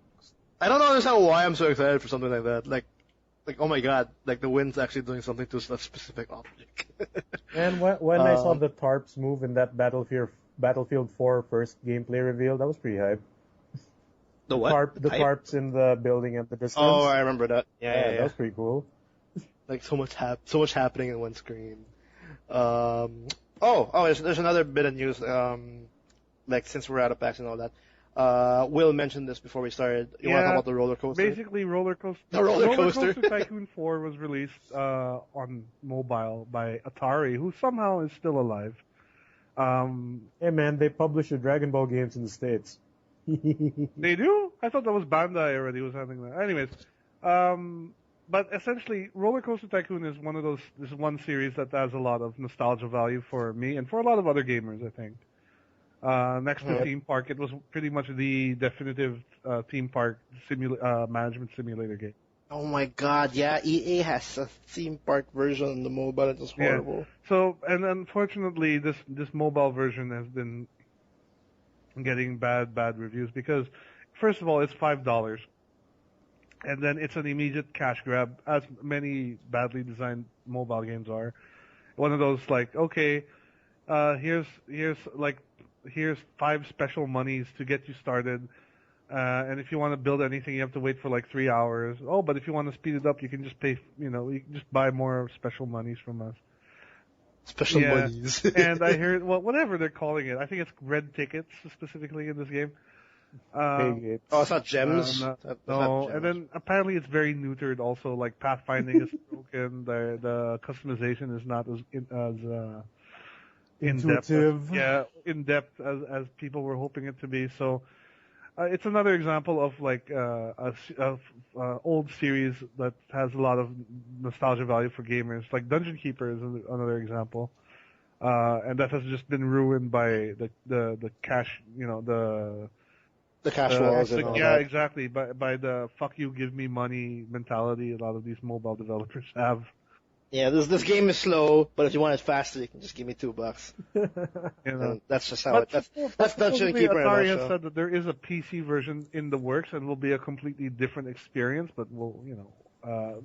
I don't understand why I'm so excited for something like that. Like oh my god, like the wind's actually doing something to a specific object. and when I saw the tarps move in that Battlefield 4 first gameplay reveal, that was pretty hype. The what? The tarps in the building at the distance. Oh, I remember that. Yeah, That was pretty cool. Like so much happening in one screen. There's another bit of news. Like since we're out of PAX and all that, Will mentioned this before we started. You want to talk about the roller coaster? Basically, roller coaster. The roller coaster. Tycoon 4 was released on mobile by Atari, who somehow is still alive. Hey man, they publish the Dragon Ball games in the States. They do? I thought that was Bandai already was having that. Anyways, But essentially, Roller Coaster Tycoon is this one series that has a lot of nostalgia value for me and for a lot of other gamers, I think. Next to Theme Park, it was pretty much the definitive theme park management simulator game. Oh my God, yeah, EA has a theme park version on the mobile. It was horrible. Yeah. So, and unfortunately, this mobile version has been getting bad reviews because, first of all, it's $5, and then it's an immediate cash grab, as many badly designed mobile games are. One of those like, okay, here's 5 special monies to get you started. And if you want to build anything, you have to wait for like 3 hours. Oh, but if you want to speed it up, you can just pay, you can just buy more special monies from us. Special monies. And I heard, well, whatever they're calling it. I think it's red tickets specifically in this game. It's not gems? No, That's no. not gems. And then apparently it's very neutered also, like pathfinding is broken, the customization is not as Intuitive. in depth as people were hoping it to be. So it's another example of like old series that has a lot of nostalgia value for gamers. Like Dungeon Keeper is another example, and that has just been ruined by the cash, the cash walls and all that. exactly. By the fuck you, give me money mentality a lot of these mobile developers have. Yeah, this game is slow, but if you want it faster, you can just give me $2. And that's just how that's Dungeon Keeper in a Atari has nutshell. said that there is a PC version in the works and will be a completely different experience, but a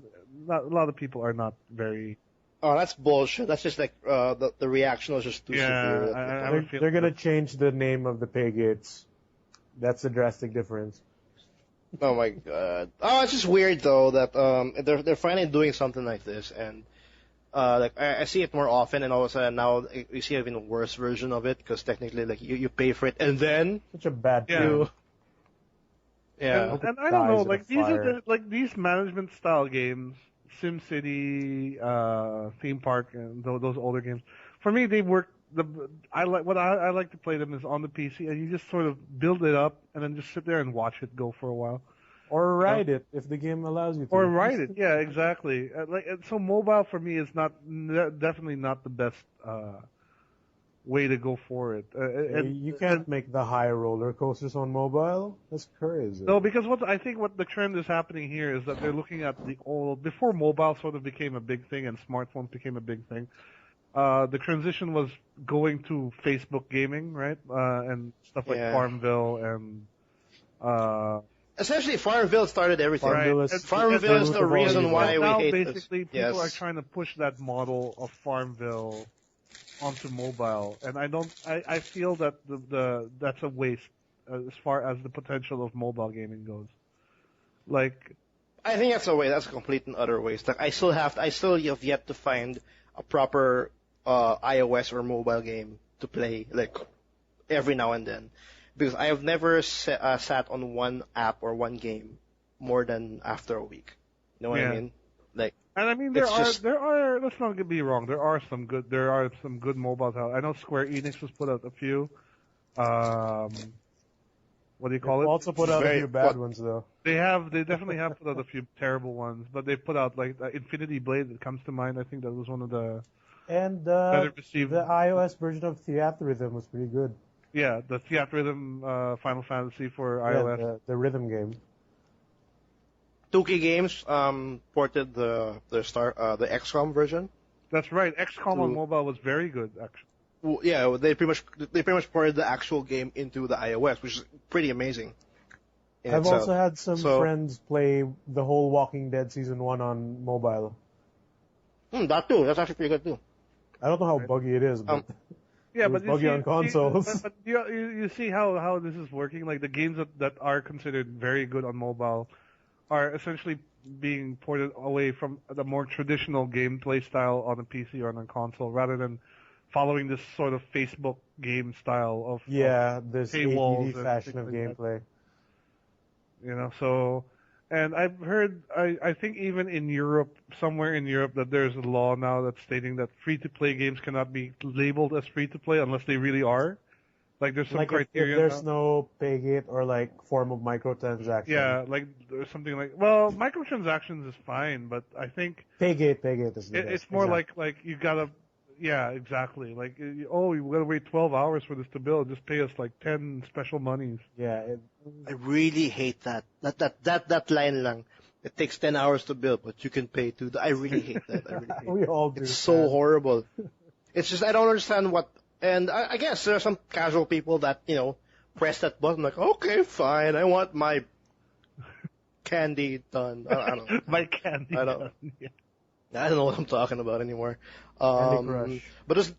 lot of people are not very. Oh, that's bullshit. That's just like the reaction was just too severe. They're gonna change the name of the pay gates. That's a drastic difference. Oh my God. Oh, it's just weird though that they're finally doing something like this, and like I see it more often, and all of a sudden now you see an even worse version of it because technically like you pay for it and then Such a bad Yeah. thing. yeah. And I don't know, Dies in a like these fire. are these management style games, SimCity, Theme Park, and those older games. For me, they work. I like to play them is on the PC, and you just sort of build it up, and then just sit there and watch it go for a while, Or ride it if the game allows you to. or write it. Yeah, exactly. So mobile for me is definitely not the best way to go for it. You can't make the high roller coasters on mobile. That's crazy. No, because I think what the trend is happening here is that they're looking at the old before mobile sort of became a big thing and smartphones became a big thing. The transition was going to Facebook gaming, right? And stuff like Farmville and Essentially, Farmville started everything. Farmville is the reason why we now hate basically this. people are trying to push that model of Farmville onto mobile, and I feel that that's a waste as far as the potential of mobile gaming goes. Like, I think that's a complete and utter waste. Like I still have yet to find a proper iOS or mobile game to play like every now and then, because I have never sat on one app or one game more than after a week. You know what I mean? Like, and I mean there are let's not get me wrong, there are some good mobiles out. I know Square Enix has put out a few. What do you call it? Also put out a few bad ones though. They definitely have put out a few terrible ones, but they've put out like Infinity Blade that comes to mind. I think that was one of the And better received. the iOS version of Theatrhythm was pretty good. Yeah, the Theatrhythm Final Fantasy for iOS. Yeah, the rhythm game. 2K Games ported the XCOM version. That's right. XCOM on mobile was very good, actually. Well, yeah, they pretty much ported the actual game into the iOS, which is pretty amazing. I've also had some friends play the whole Walking Dead season 1 on mobile. That too. That's actually pretty good too. I don't know how buggy it is, but yeah, it was buggy on consoles. But you see how this is working. Like the games that are considered very good on mobile are essentially being ported away from the more traditional gameplay style on a PC or on a console, rather than following this sort of Facebook game style of this paywalls ADD fashion of gameplay. So, and I've heard, I think even in Europe, somewhere in Europe, that there's a law now that's stating that free-to-play games cannot be labeled as free-to-play unless they really are. Like there's some Like if criteria. there's now. no pay gate or like form of microtransaction. Yeah, like there's something like microtransactions is fine, but I think Pay gate is the best. it's more Exactly. like you gotta. Yeah, exactly. Like you gotta wait 12 hours for this to build. Just pay us like 10 special monies. Yeah. I really hate that. That line lang. It takes 10 hours to build, but you can pay two. I really hate that. I really hate We it. all do. It's so man. horrible. It's just, I don't understand what, and I guess there are some casual people that, press that button like, okay, fine, I want my candy done. I don't know. My candy. I don't- gun, yeah. I don't know what I'm talking about anymore. Candy Crush.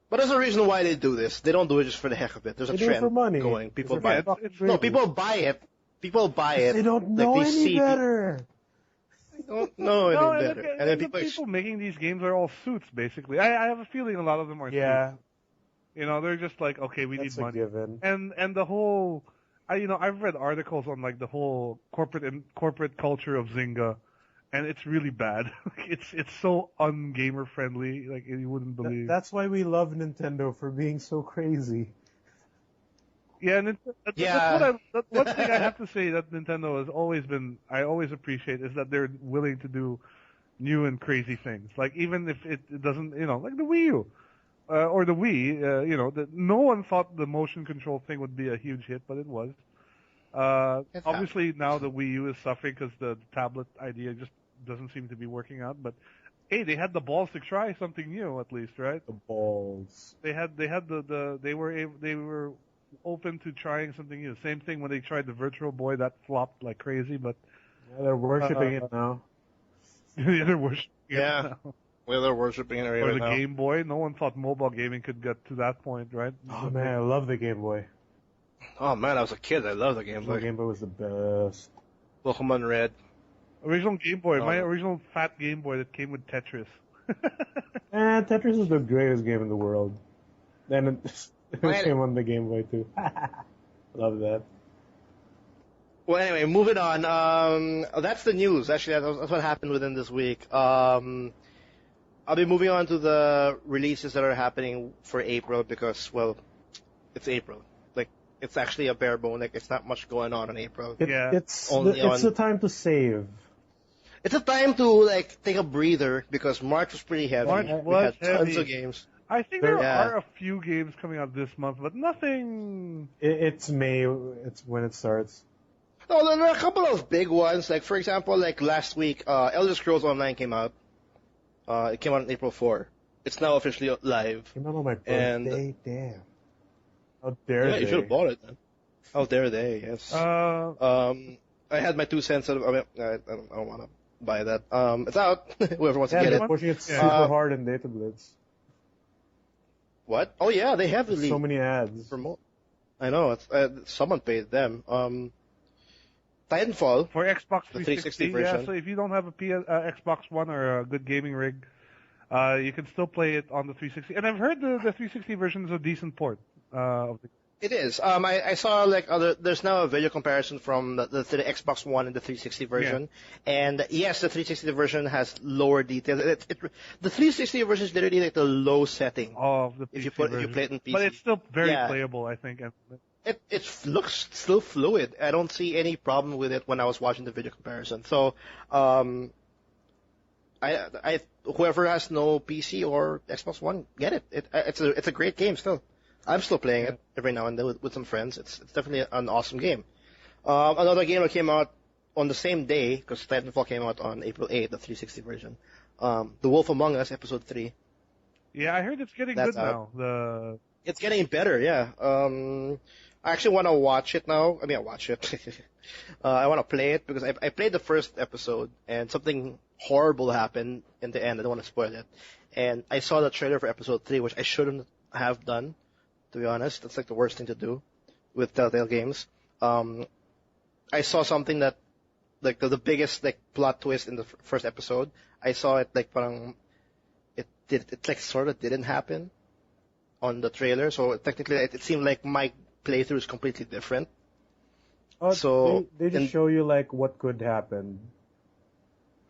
But there's a reason why they do this. They don't do it just for the heck of it. There's a They do it trend for money. going. People It's buy a it. fucking No, dream. people buy it. People buy it. They don't like, know they any see better. They don't know No, any and, better. and, And then and the people making these games are all suits, basically. I have a feeling a lot of them are Yeah, suits. They're just like, okay, we that's need a money. given. And the whole, I've read articles on like the whole corporate culture of Zynga, and it's really bad. it's so ungamer friendly, like you wouldn't believe. That's why we love Nintendo for being so crazy. Yeah, and Yeah. that's one thing I have to say that Nintendo has always been, I always appreciate, is that they're willing to do new and crazy things. Like even if it doesn't, like the Wii U. Or the Wii, no one thought the motion control thing would be a huge hit, but it was. Obviously now the Wii U is suffering because the tablet idea just doesn't seem to be working out. But hey, they had the balls to try something new at least, right? The balls. They were open to trying something new. Same thing when they tried the Virtual Boy, that flopped like crazy. But Yeah, they're worshipping it now. they're worshiping it Yeah. now. Well, they're worshiping it Or right the now. Game Boy. No one thought mobile gaming could get to that point, right? Oh man, I love the Game Boy. Oh man, I was a kid. I loved the Game The Boy. Game Boy was the best. Pokemon Red. Original Game Boy, my Oh. original fat Game Boy that came with Tetris. And Tetris is the greatest game in the world. And it Right. came on the Game Boy too. Love that. Well, anyway, moving on. That's the news. Actually, that's what happened within this week. I'll be moving on to the releases that are happening for April because, well, it's April. Like, it's actually a bare bone. Like, it's not much going on in April. Yeah. It's Only it's on- the time to save. It's a time to, like, take a breather because March was pretty heavy. March we was had tons heavy. of games. I think there Yeah. are a few games coming out this month, but nothing. It's May. It's when it starts. No, there are a couple of big ones. Like, for example, like last week, Elder Scrolls Online came out. It came out on April 4. It's now officially live. Came out on my And- birthday. Damn. How dare Yeah, they? you should have bought it. Then. How dare they? Yes. I had my 2 cents. I don't want to buy that. It's out. Whoever wants Yeah, to get they're it. pushing it Yeah. super hard in Data Blitz. What? Oh yeah, they have the lead. So many ads. I know. It's, someone paid them. Titanfall. For Xbox The 360, 360 version. yeah, so if you don't have a Xbox One or a good gaming rig, you can still play it on the 360. And I've heard the 360 version is a decent port of the. It is. I saw like there's now a video comparison from the Xbox One and the 360 version. And yes, the 360 version has lower details. The 360 version is literally like the low setting. Of the PC If you version. play it in PC. But it's still very Yeah. playable, I think. And It looks still fluid. I don't see any problem with it when I was watching the video comparison. So, whoever has no PC or Xbox One, get it. It's a great game still. I'm still playing it every now and then with some friends. It's definitely an awesome game. Another game that came out on the same day, because Titanfall came out on April 8th, the 360 version. The Wolf Among Us, Episode 3. yeah, I heard it's getting That's good now. It's getting better, yeah. I actually want to watch it now. I watch it. I want to play it because I played the first episode and something horrible happened in the end. I don't want to spoil it. And I saw the trailer for episode 3, which I shouldn't have done, to be honest. That's like the worst thing to do with Telltale games. I saw something that, like the biggest like plot twist in the first episode. I saw it like parang, it like sort of didn't happen on the trailer. So technically it seemed like my playthrough is completely different. Oh, So, they just in- show you like what could happen,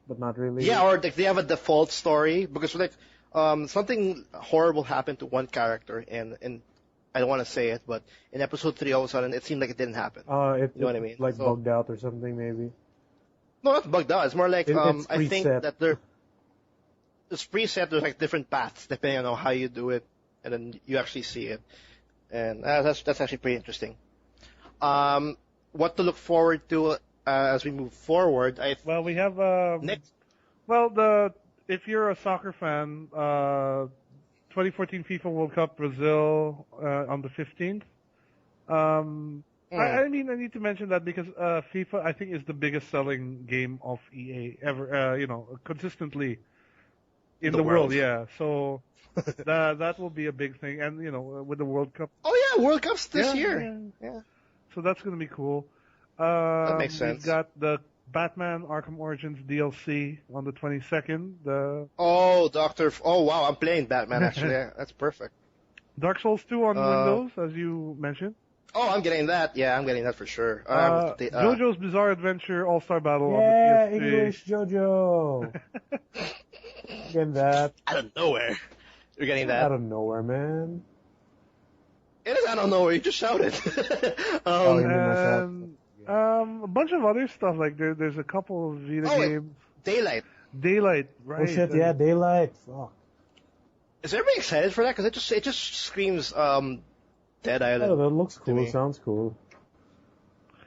but not really. Yeah, or like they have a default story because like something horrible happened to one character and I don't want to say it, but in episode 3, all of a sudden, it seemed like it didn't happen. You know what I mean? Like So, bugged out or something maybe. no, not bugged out. It's more like, It's I think preset. that it's preset. There's like different paths depending on how you do it, and then you actually see it. And that's actually pretty interesting. What to look forward to as we move forward? Well, we have Next. well, if you're a soccer fan, 2014 FIFA World Cup Brazil on the 15th. I mean, I need to mention that because FIFA, I think, is the biggest selling game of EA ever. Consistently in the world. Yeah. So that will be a big thing, and with the World Cup. Oh yeah, World Cup's this Yeah, year. yeah. So that's gonna be cool. That makes sense. We've got the Batman Arkham Origins DLC on the 22nd. The Oh, Oh wow, I'm playing Batman actually. Yeah, that's perfect. Dark Souls 2 on Windows, as you mentioned. Oh, I'm getting that. Yeah, I'm getting that for sure. JoJo's Bizarre Adventure All-Star Battle Yeah, on the PS3. English JoJo. Getting that. Out of nowhere. You're getting that. Out of nowhere, man. It is out of nowhere. You just shouted. Oh, you mean myself? And a bunch of other stuff, like there's a couple of Vita games. Daylight. Right. Oh shit, yeah, Daylight. Fuck. Is everybody excited for that? Because it just screams Dead Island. Oh, that looks cool. me. Sounds cool.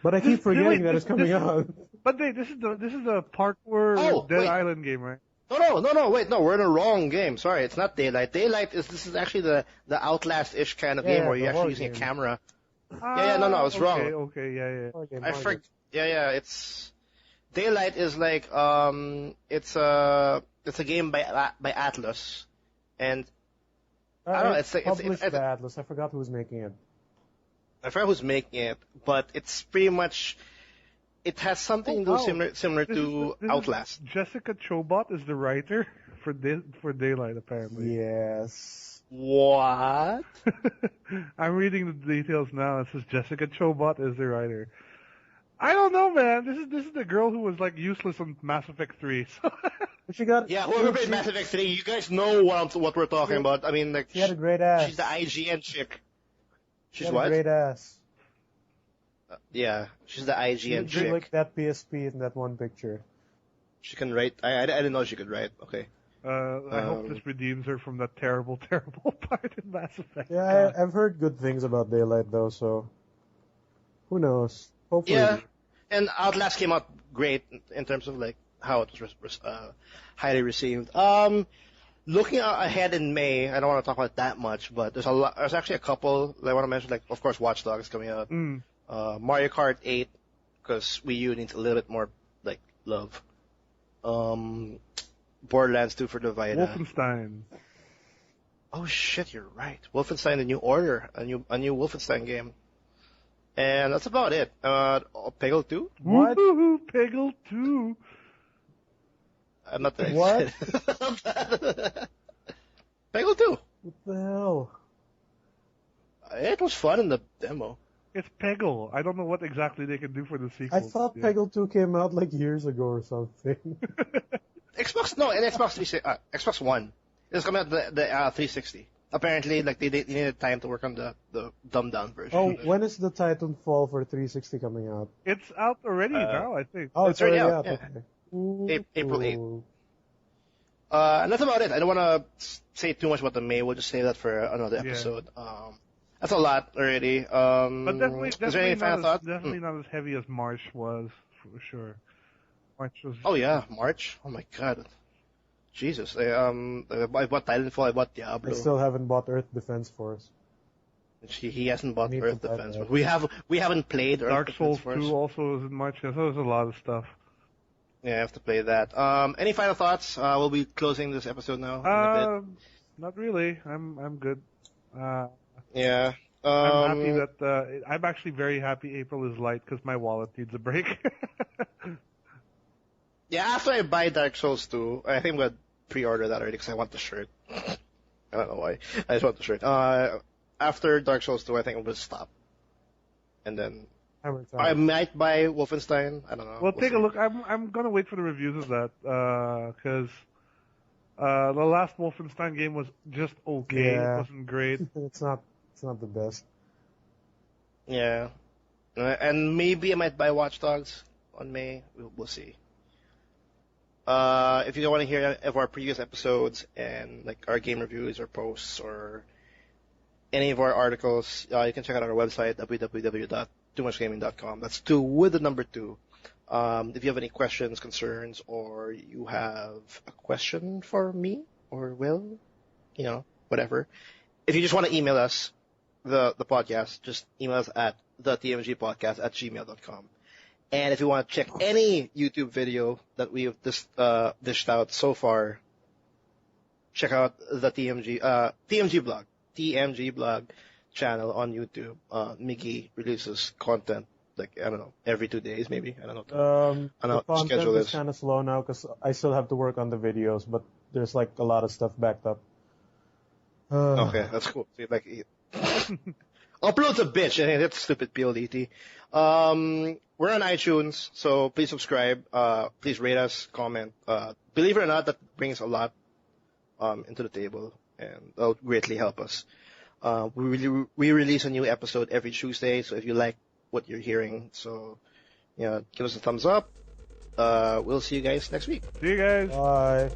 But I keep forgetting that it's coming out. But this is a parkour Dead Island game, right? No, wait, we're in the wrong game. Sorry, it's not Daylight. This is actually the Outlast-ish kind of game where you're actually using a camera. No, I was wrong. Okay, yeah. I forgot. Yeah, it's Daylight is like it's a game by Atlas, and I don't know. It's published by Atlas. I forgot who was making it. I forgot who's making it, but it's pretty much. It has something similar to Outlast. Jessica Chobot is the writer for Daylight, apparently. Yes. What? I'm reading the details now. It says Jessica Chobot is the writer. I don't know, man. This is the girl who was like useless on Mass Effect 3. So She got. Yeah, whoever played Mass Effect 3, you guys know what we're talking about. I mean, like She had a great ass. she's the IGN chick. She's She had what? a great ass. Yeah, she's the IGN She chick. like that PSP in that one picture. She can write. I didn't know she could write. Okay. I hope this redeems her from that terrible part in Mass Effect. Yeah, I've heard good things about Daylight though, so who knows? Hopefully. Yeah, and Outlast came out great in terms of like how it was highly received. Looking ahead in May, I don't want to talk about it that much, but there's a lot. There's actually a couple that I want to mention. Like, of course, Watch Dogs coming out. Mario Kart 8, because Wii U needs a little bit more like love. Borderlands 2 for the Vita. Wolfenstein. Oh shit, you're right. Wolfenstein: The New Order, a new Wolfenstein game. And that's about it. Peggle 2? What? Woohoo, Peggle 2. I'm not that What? excited. Peggle 2. What the hell? It was fun in the demo. It's Peggle. I don't know what exactly they can do for the sequel. I thought Peggle 2 came out like years ago or something. Xbox One. It's coming out the 360. Apparently, like they needed time to work on the dumbed down version. Oh, when is the Titanfall for 360 coming out? It's out already now, I think. Oh, it's already out. yeah. Okay. Ooh. April 8th. And that's about it. I don't want to say too much about the May. We'll just save that for another episode. That's a lot already. But definitely, is there any final thoughts? Definitely not as heavy as March was, for sure. March was. Oh yeah, March. Oh my god. Jesus. I bought Titanfall. I bought Diablo. I still haven't bought Earth Defense Force. He hasn't bought Need Earth to buy Defense. that. We haven't played Earth Dark Defense Souls Force. 2 also is in March. Yeah, so there's a lot of stuff. Yeah, I have to play that. Any final thoughts? We'll be closing this episode now. In a bit. Not really. I'm good. Yeah. I'm happy that I'm actually very happy April is light because my wallet needs a break. Yeah, after I buy Dark Souls 2, I think I'm gonna pre-order that already because I want the shirt. I don't know why. I just want the shirt. After Dark Souls 2, I think I'm gonna stop. And then I might buy Wolfenstein. I don't know. Well, take a look. I'm gonna wait for the reviews of that because the last Wolfenstein game was just okay. Yeah. It wasn't great. It's not It's not the best. Yeah. And maybe I might buy Watch Dogs on May. We'll see. If you don't want to hear of our previous episodes and like our game reviews or posts or any of our articles, you can check out our website, www.toomuchgaming.com. That's 2 with the number 2. If you have any questions, concerns, or you have a question for me or Will, whatever. If you just want to email us, the podcast, just email us at thetmgpodcast@gmail.com. And if you want to check any YouTube video that we've dished out so far, check out the TMG blog channel on YouTube. Mickey releases content every 2 days maybe. I don't know. The what the content schedule is is. kind of slow now because I still have to work on the videos, but there's like a lot of stuff backed up. Okay, that's cool. So upload's a bitch. That's stupid PLDT. We're on iTunes, so please subscribe. Please rate us, comment. Believe it or not, that brings a lot into the table, and that'll greatly help us. We release a new episode every Tuesday, so if you like what you're hearing, give us a thumbs up. We'll see you guys next week. See you guys. Bye.